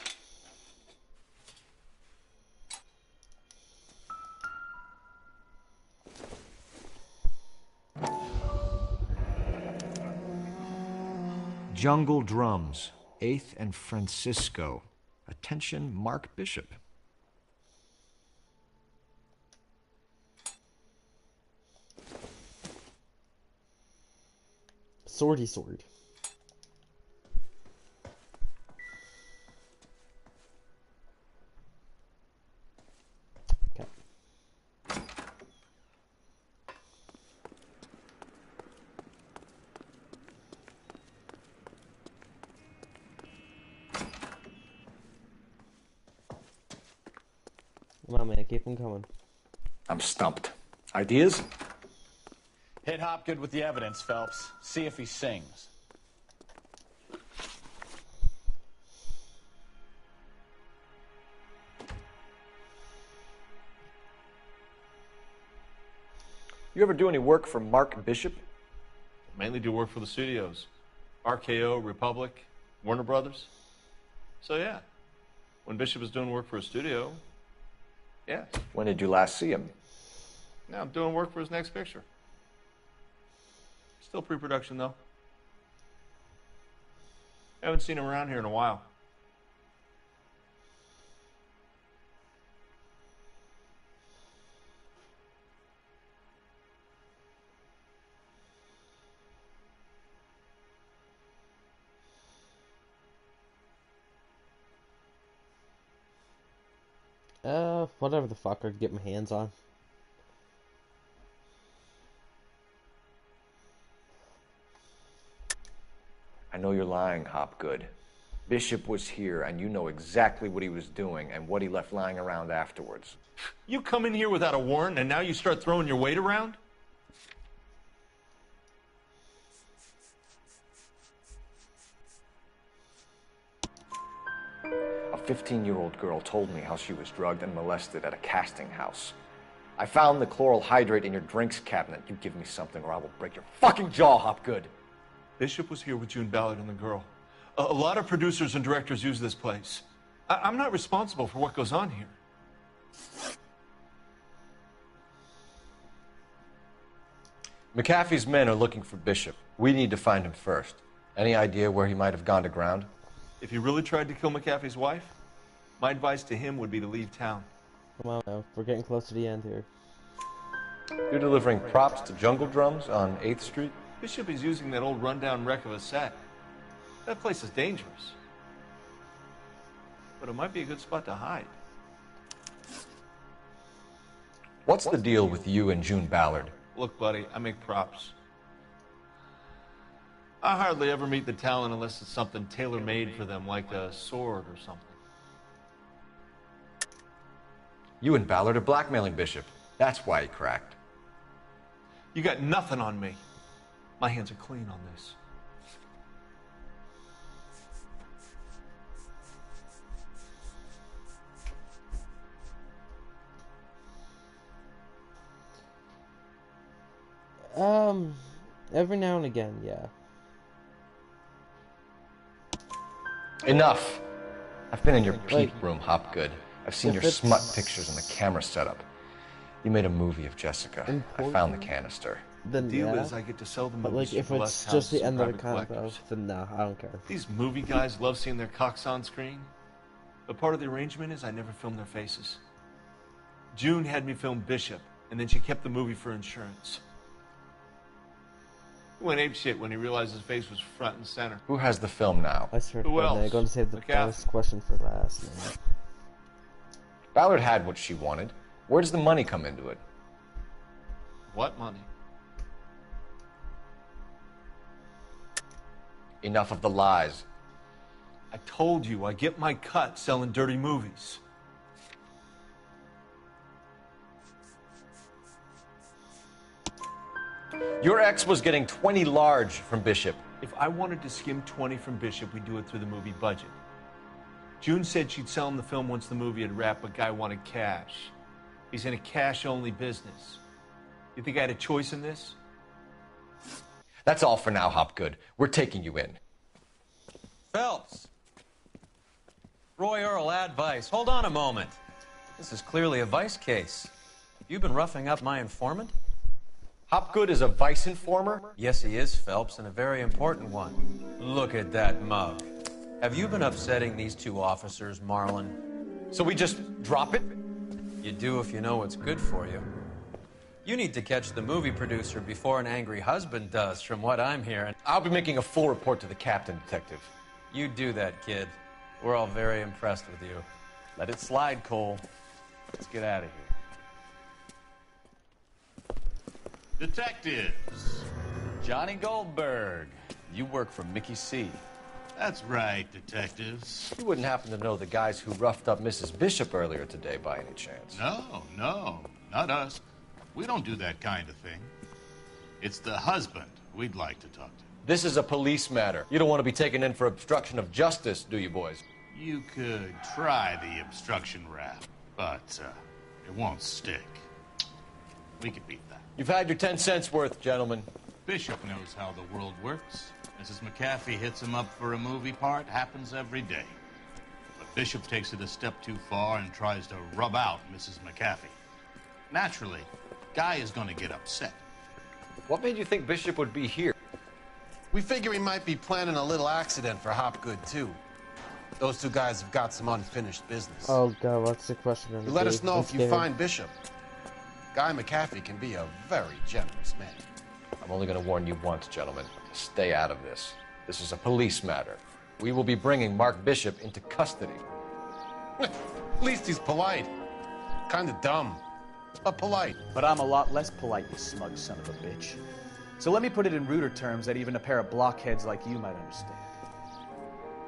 Jungle Drums, 8th and Francisco. Attention, Mark Bishop. Swordy sword. Come on, man, keep them coming. I'm stumped. Ideas? Hit Hopgood with the evidence, Phelps. See if he sings. You ever do any work for Mark Bishop? Mainly do work for the studios. RKO, Republic, Warner Brothers. So yeah, when Bishop was doing work for a studio, yeah. When did you last see him? Now I'm doing work for his next picture. Still pre-production though. Haven't seen him around here in a while. Whatever the fuck I could get my hands on. I know you're lying, Hopgood. Bishop was here, and you know exactly what he was doing and what he left lying around afterwards. You come in here without a warrant, and now you start throwing your weight around? A 15-year-old girl told me how she was drugged and molested at a casting house. I found the chloral hydrate in your drinks cabinet. You give me something or I will break your fucking jaw, Hopgood. Bishop was here with June Ballard and the girl. A lot of producers and directors use this place. I'm not responsible for what goes on here. McAfee's men are looking for Bishop. We need to find him first. Any idea where he might have gone to ground? If he really tried to kill McAfee's wife, my advice to him would be to leave town. Come on now, we're getting close to the end here. You're delivering props to Jungle Drums on 8th Street? Bishop is using that old rundown wreck of a set. That place is dangerous. But it might be a good spot to hide. What's the deal with you and June Ballard? Look, buddy, I make props. I hardly ever meet the talent unless it's something tailor-made for them, like a sword or something. You and Ballard are blackmailing Bishop. That's why he cracked. You got nothing on me. My hands are clean on this. Every now and again, yeah. Enough. I've been in your peep room, Hopgood. I've seen your smut pictures and the camera setup. You made a movie of Jessica. I found the canister. Then The deal yeah. is I get to sell the But movies like, if for it's less just the houses end and of the private convo, collectors. then no, I don't care. These movie guys love seeing their cocks on screen. But part of the arrangement is I never film their faces. June had me film Bishop, and then she kept the movie for insurance. He went apeshit when he realized his face was front and center. Who has the film now? I swear to Who God, else? man, I'm going to save the McAfee. first question for last, man. Ballard had what she wanted. Where does the money come into it? What money? Enough of the lies. I told you, I get my cut selling dirty movies. Your ex was getting 20 large from Bishop. If I wanted to skim 20 from Bishop, we'd do it through the movie budget. June said she'd sell him the film once the movie had wrapped, but Guy wanted cash. He's in a cash-only business. You think I had a choice in this? That's all for now, Hopgood. We're taking you in. Phelps. Roy Earl, advice. Hold on a moment. This is clearly a vice case. You've been roughing up my informant? Hopgood is a vice informer? Yes, he is, Phelps, and a very important one. Look at that mug. Have you been upsetting these two officers, Marlon? So we just drop it? You do if you know what's good for you. You need to catch the movie producer before an angry husband does, from what I'm hearing. I'll be making a full report to the captain, Detective. You do that, kid. We're all very impressed with you. Let it slide, Cole. Let's get out of here. Detectives. Johnny Goldberg. You work for Mickey C. That's right, detectives. You wouldn't happen to know the guys who roughed up Mrs. Bishop earlier today by any chance? No, not us. We don't do that kind of thing. It's the husband we'd like to talk to. This is a police matter. You don't want to be taken in for obstruction of justice, do you, boys? You could try the obstruction rap, but it won't stick. We could beat that. You've had your 10 cents worth, gentlemen. Bishop knows how the world works. Mrs. McAfee hits him up for a movie part. Happens every day. But Bishop takes it a step too far and tries to rub out Mrs. McAfee. Naturally, Guy is going to get upset. What made you think Bishop would be here? We figure he might be planning a little accident for Hopgood, too. Those two guys have got some unfinished business. Oh God, what's the question? You let us know if you find Bishop. Guy McAfee can be a very generous man. I'm only going to warn you once, gentlemen. Stay out of this. This is a police matter. We will be bringing Mark Bishop into custody. At least he's polite. Kind of dumb, but polite. But I'm a lot less polite, you smug son of a bitch. So let me put it in ruder terms that even a pair of blockheads like you might understand.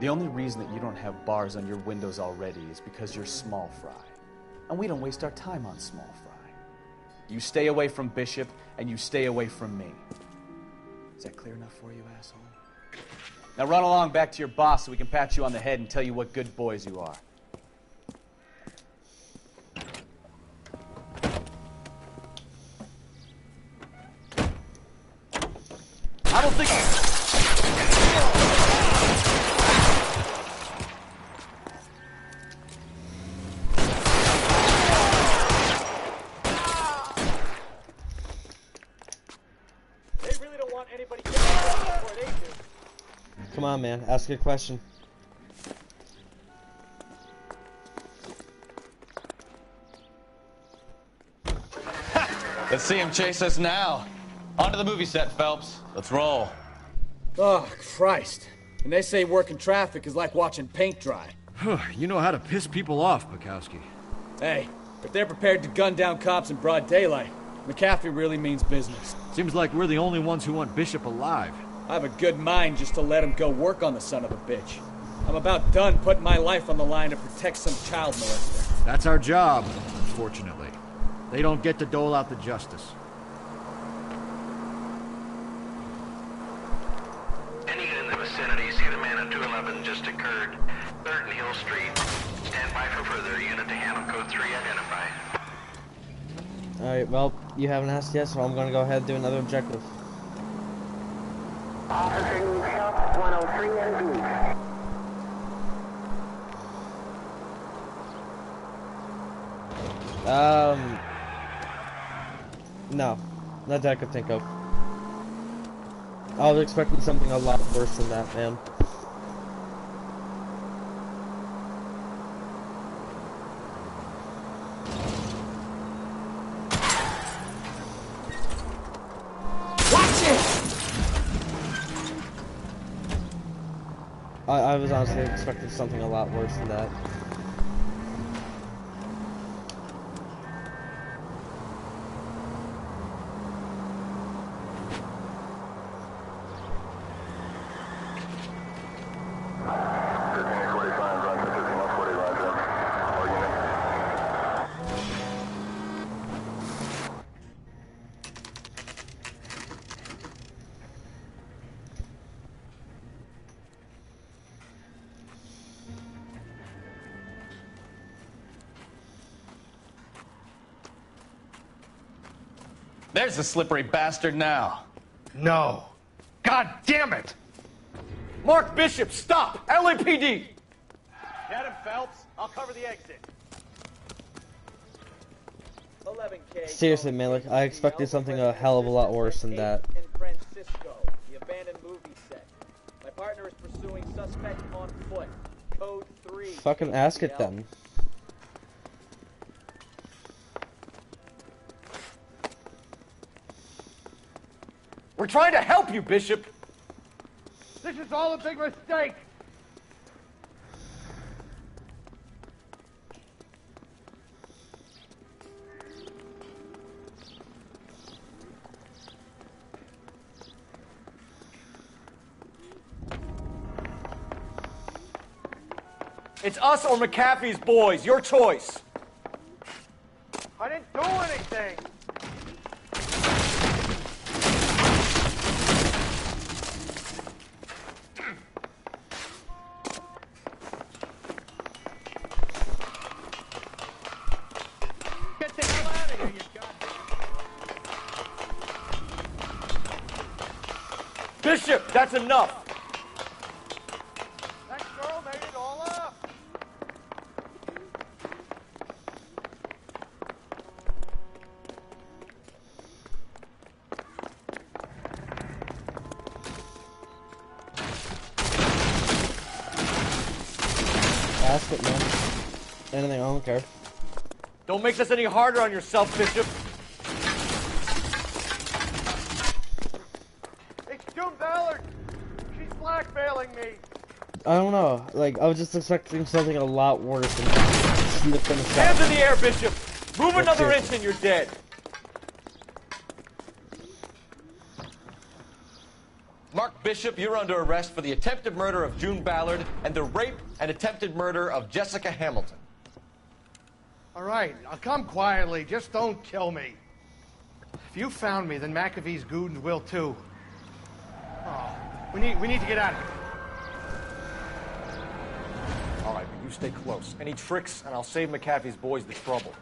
The only reason that you don't have bars on your windows already is because you're small fry. And we don't waste our time on small fry. You stay away from Bishop, and you stay away from me. Is that clear enough for you, asshole? Now run along back to your boss so we can pat you on the head and tell you what good boys you are. I don't think... They really don't want anybody getting before they do. on, man. Ask your question. Let's see him chase us now. Onto the movie set, Phelps. Let's roll. Oh, Christ. And they say working traffic is like watching paint dry. You know how to piss people off, Bukowski. Hey, if they're prepared to gun down cops in broad daylight, McAfee really means business. Seems like we're the only ones who want Bishop alive. I have a good mind just to let him go work on the son of a bitch. I'm about done putting my life on the line to protect some child molester. That's our job, unfortunately. They don't get to dole out the justice. Any in the vicinity, see the man at 211 just occurred. 3rd and Hill Street. Stand by for further. Unit to handle code 3 identified. Alright, well, you haven't asked yet, so I'm gonna go ahead and do another objective. Officer needs help, 103 and B. No. Not that I could think of. I was expecting something a lot worse than that, man. I was honestly expecting something a lot worse than that. There's the slippery bastard now. No. God damn it! Mark Bishop, stop! LAPD! Get him, Phelps. I'll cover the exit. 11K. Seriously, man, like, I expected something a hell of a lot worse than that. In Francisco, the abandoned movie set. My partner is pursuing suspect on foot. Code 3. Fucking ask it then. We're trying to help you, Bishop! This is all a big mistake! It's us or McAfee's boys, your choice. I didn't do anything! Get the hell out of here, you goddamn... Bishop, that's enough! That girl made it all up! Ask it, man. Anything, I don't care. Don't make this any harder on yourself, Bishop. It's June Ballard! She's blackmailing me! I don't know. Like, I was just expecting something a lot worse than that. She was gonna Hands in the air, Bishop! Move Like, another seriously. inch and you're dead. Mark Bishop, you're under arrest for the attempted murder of June Ballard and the rape and attempted murder of Jessica Hamilton. All right, I'll come quietly. Just don't kill me. If you found me, then McAfee's goons will too. Oh, we need to get out of here. All right, but you stay close. Any tricks, and I'll save McAfee's boys the trouble.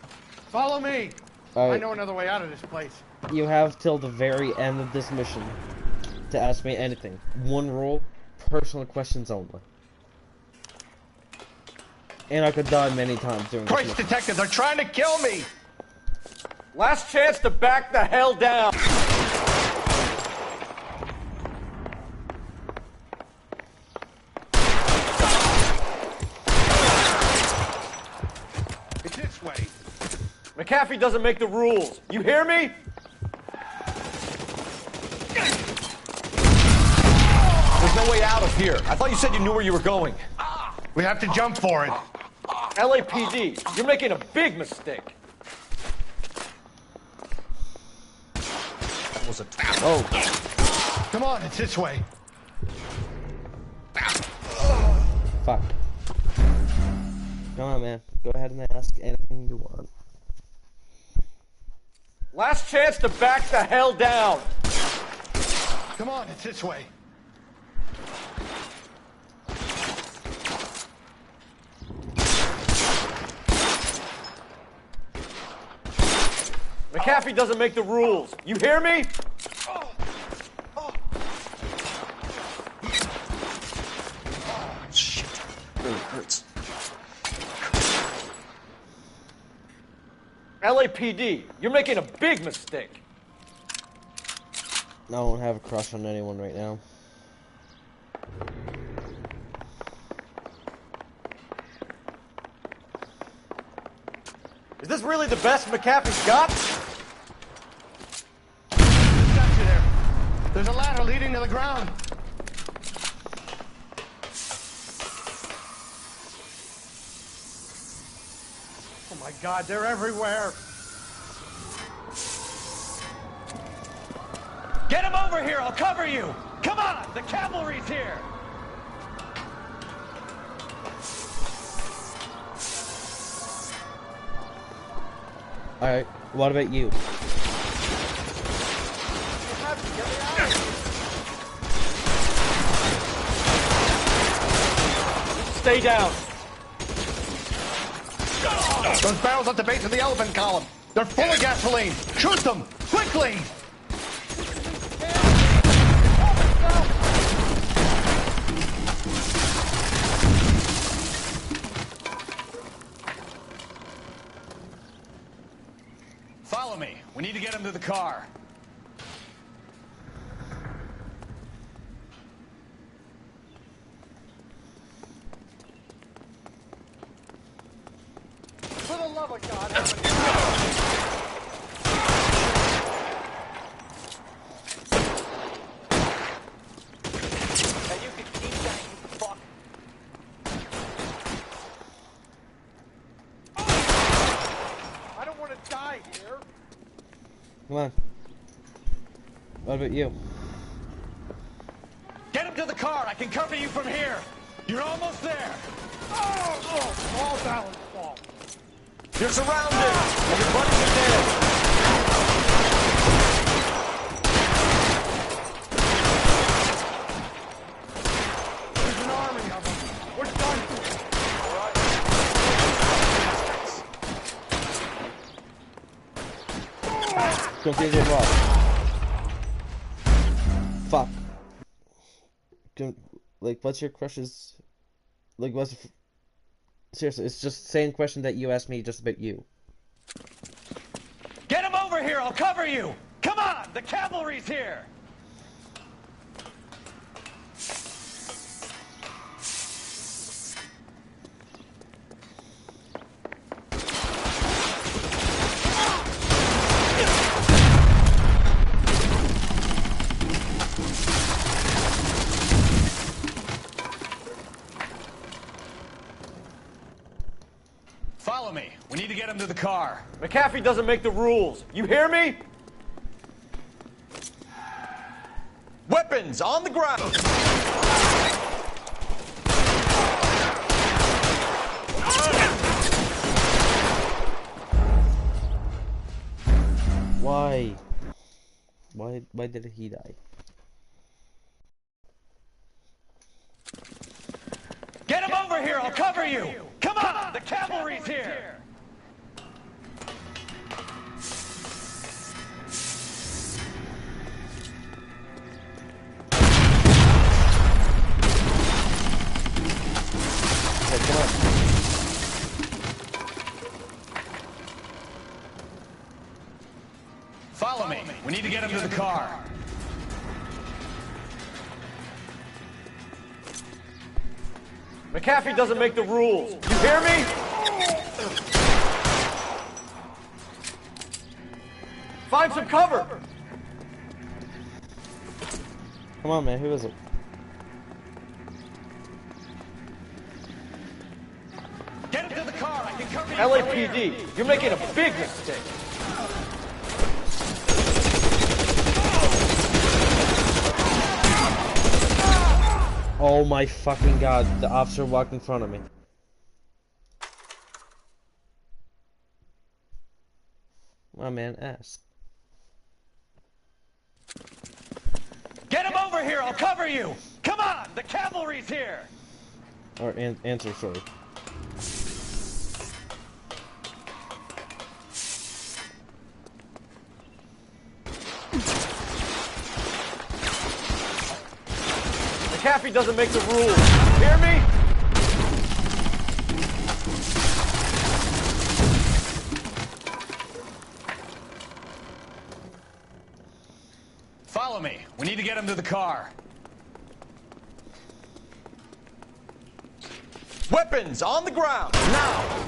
Follow me. All right. I know another way out of this place. You have till the very end of this mission to ask me anything. One rule, personal questions only. And I could die many times during this Christ, mission. detective, they're trying to kill me! Last chance to back the hell down! McAfee doesn't make the rules. You hear me? There's no way out of here. I thought you said you knew where you were going. We have to jump for it. LAPD, you're making a big mistake. That was a... Oh. Come on, it's this way. Fuck. Come on, man. Go ahead and ask anything you want. Last chance to back the hell down. Come on, it's this way. McAfee doesn't make the rules. You hear me? Shit. Really hurts. LAPD, you're making a big mistake. I don't have a crush on anyone right now. Is this really the best McAfee's got? Got you there. There's a ladder leading to the ground. Oh my God, they're everywhere. Get him over here, I'll cover you! Come on, the cavalry's here! Alright, what about you? Stay down. Those barrels at the base of the elephant column. They're full of gasoline. Shoot them, quickly! Follow me. We need to get him to the car. For the love of God, You can keep that, you fuck. I don't want to die here. Come on. What about you? Get him to the car. I can cover you from here. You're almost there. All balance fall. You're surrounded. Everybody's dead. There's an army of them. We're done. Don't get it wrong. Fuck. Like, what's your crush's... Like, what's... Seriously, it's just the same question that you asked me just about you. Get him over here. I'll cover you. Come on. The cavalry's here. Follow me. We need to get him to the car. McAfee doesn't make the rules. You hear me? Weapons on the ground. Why? Why did he die? Get him over here. I'll cover you. Come on. The cavalry's here. Come on. Follow me. We need to get him to the car. McAfee doesn't make the rules. You hear me? Find some cover! Come on, man. Who is it? Get him to the car. I can cover you. LAPD, you're making a big mistake. Oh my fucking god, the officer walked in front of me. My man asked. Get him over here. I'll cover you. Come on. The cavalry's here. Or answer, sorry. McAfee doesn't make the rules. Hear me? Follow me. We need to get him to the car. Weapons on the ground, now!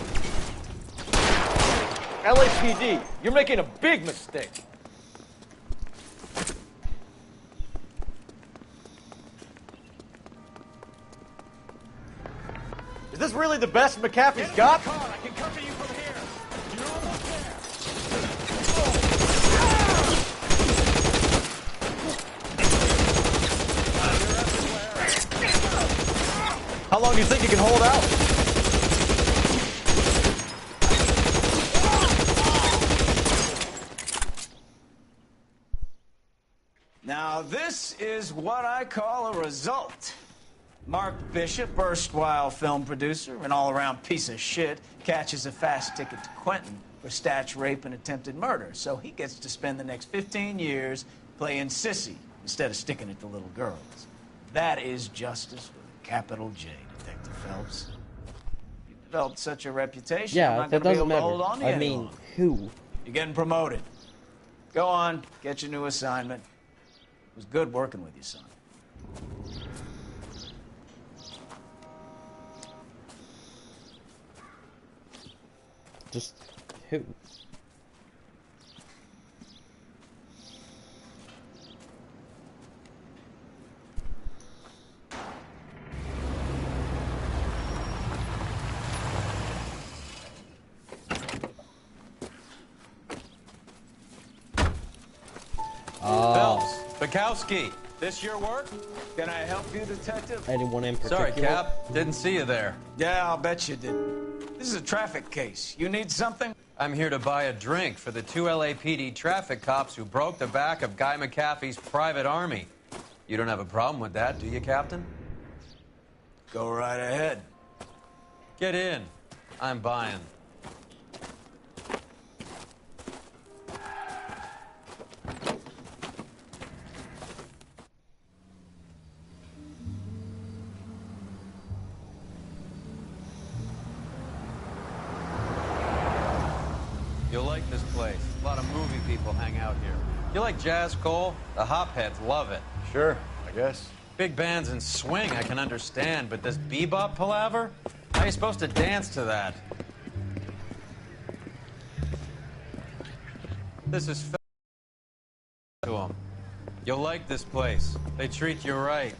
LAPD, you're making a big mistake. Is this really the best McAfee's got? I can cover you from here. You're almost there. How long do you think you can hold out? Now, this is what I call a result. Mark Bishop, erstwhile film producer, an all-around piece of shit, catches a fast ticket to Quentin for statch rape and attempted murder. So he gets to spend the next 15 years playing sissy instead of sticking it to little girls. That is justice with a capital J, Detective Phelps. You developed such a reputation, I'm Yeah, not that going to be doesn't able to hold on matter. to you I any mean, longer. who? You're getting promoted. Go on, get your new assignment. It was good working with you, son. Just who? Phelps, Bukowski, this your work? Can I help you, Detective? Anyone in particular? Sorry, Cap. Didn't see you there. Yeah, I'll bet you didn't. This is a traffic case. You need something? I'm here to buy a drink for the 2 LAPD traffic cops who broke the back of Guy McAfee's private army. You don't have a problem with that, do you, Captain? Go right ahead. Get in. I'm buying. You'll like this place. A lot of movie people hang out here. You like jazz, Cole? The hopheads love it. Sure, I guess. Big bands and swing I can understand, but this bebop palaver? How are you supposed to dance to that? This is to them. You'll like this place. They treat you right.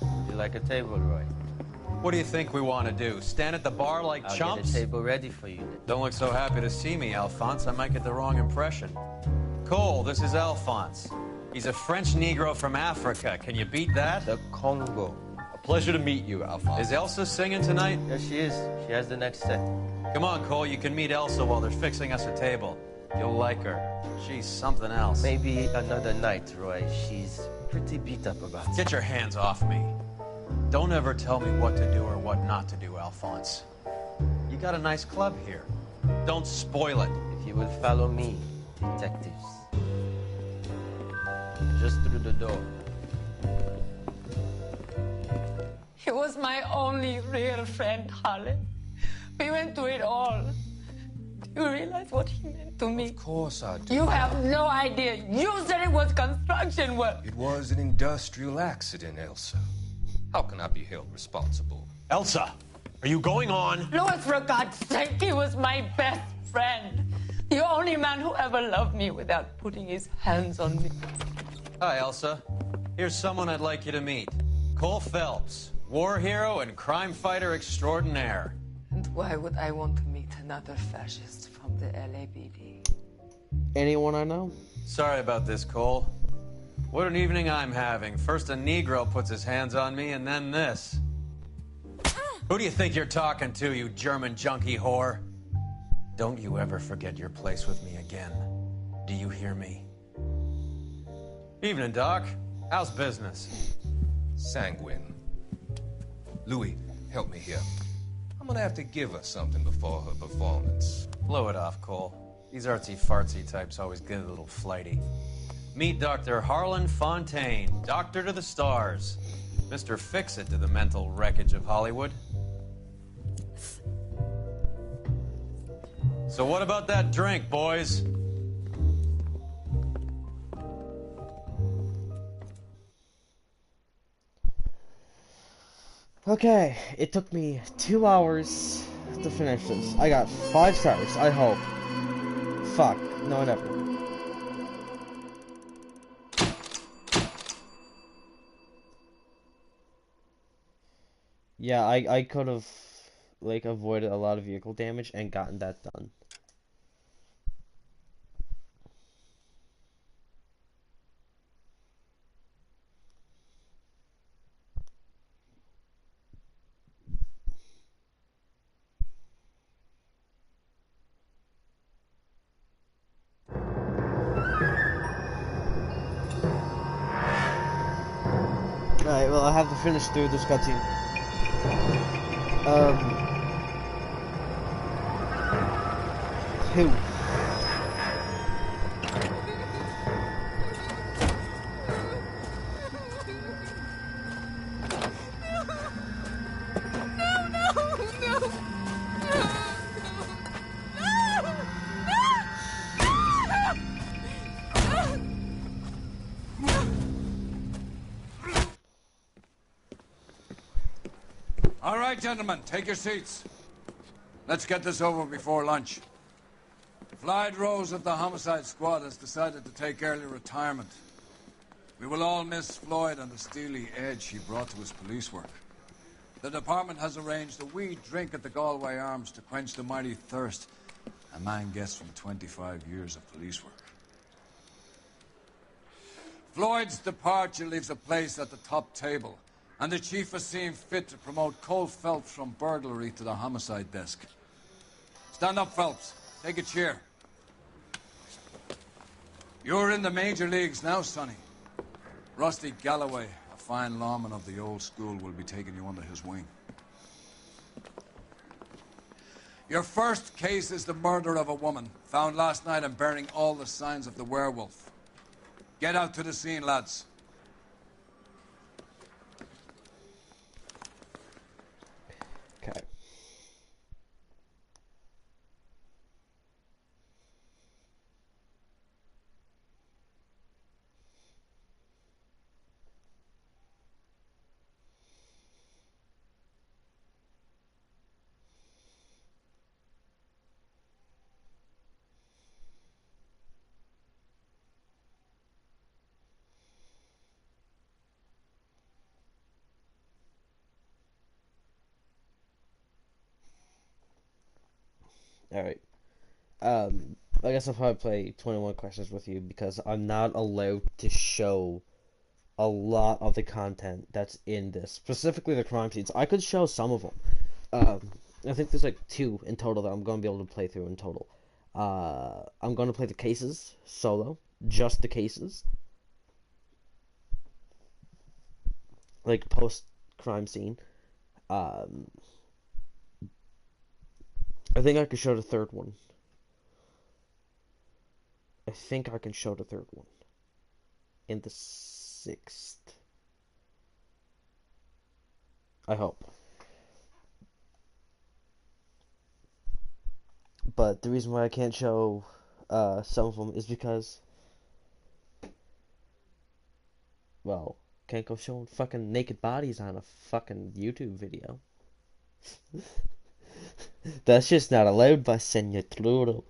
You like a table, Roy? What do you think we want to do? Stand at the bar like I'll chumps? get a table ready for you. Don't look so happy to see me, Alphonse. I might get the wrong impression. Cole, this is Alphonse. He's a French Negro from Africa. Can you beat that? The Congo. A pleasure to meet you, Alphonse. Is Elsa singing tonight? Yes, she is. She has the next set. Come on, Cole. You can meet Elsa while they're fixing us a table. You'll like her. She's something else. Maybe another night, Roy. She's pretty beat up about it. Get your hands off me. Don't ever tell me what to do or what not to do, Alphonse. You got a nice club here. Don't spoil it. If you will follow me, detectives. Just through the door. He was my only real friend, Harlan. We went through it all. Do you realize what he meant to me? Of course I do. You have no idea. You said it was construction work. It was an industrial accident, Elsa. How can I be held responsible? Elsa, are you going on? Louis, for God's sake, he was my best friend. The only man who ever loved me without putting his hands on me. Hi, Elsa. Here's someone I'd like you to meet. Cole Phelps, war hero and crime fighter extraordinaire. And why would I want to meet another fascist from the LAPD? Anyone I know? Sorry about this, Cole. What an evening I'm having. First a Negro puts his hands on me, and then this. Who do you think you're talking to, you German junkie whore? Don't you ever forget your place with me again. Do you hear me? Evening, Doc. How's business? Sanguine. Louis, help me here. I'm gonna have to give her something before her performance. Blow it off, Cole. These artsy-fartsy types always get a little flighty. Meet Dr. Harlan Fontaine, doctor to the stars. Mr. Fix-It to the mental wreckage of Hollywood. So what about that drink, boys? Okay, it took me 2 hours to finish this. I got 5 stars, I hope. Fuck, no I never. Yeah, I could have, like, avoided a lot of vehicle damage and gotten that done. Alright, well, I have to finish through this cutscene. Who? All right, gentlemen, take your seats. Let's get this over before lunch. Floyd Rose of the Homicide Squad has decided to take early retirement. We will all miss Floyd and the steely edge he brought to his police work. The department has arranged a wee drink at the Galway Arms to quench the mighty thirst a man gets from 25 years of police work. Floyd's departure leaves a place at the top table, and the chief has seen fit to promote Cole Phelps from burglary to the homicide desk. Stand up, Phelps. Take a chair. You're in the major leagues now, Sonny. Rusty Galloway, a fine lawman of the old school, will be taking you under his wing. Your first case is the murder of a woman, found last night and bearing all the signs of the werewolf. Get out to the scene, lads. Okay. Alright. I guess I'll probably play 21 questions with you because I'm not allowed to show a lot of the content that's in this. Specifically the crime scenes. I could show some of them. I think there's like 2 in total that I'm going to be able to play through in total. I'm going to play the cases solo. Just the cases. Like post-crime scene. I think I can show the 3rd one. I think I can show the 3rd one. In the 6th. I hope. But the reason why I can't show some of them is because, well, can't go showing fucking naked bodies on a fucking YouTube video. That's just not allowed by Senor Truro.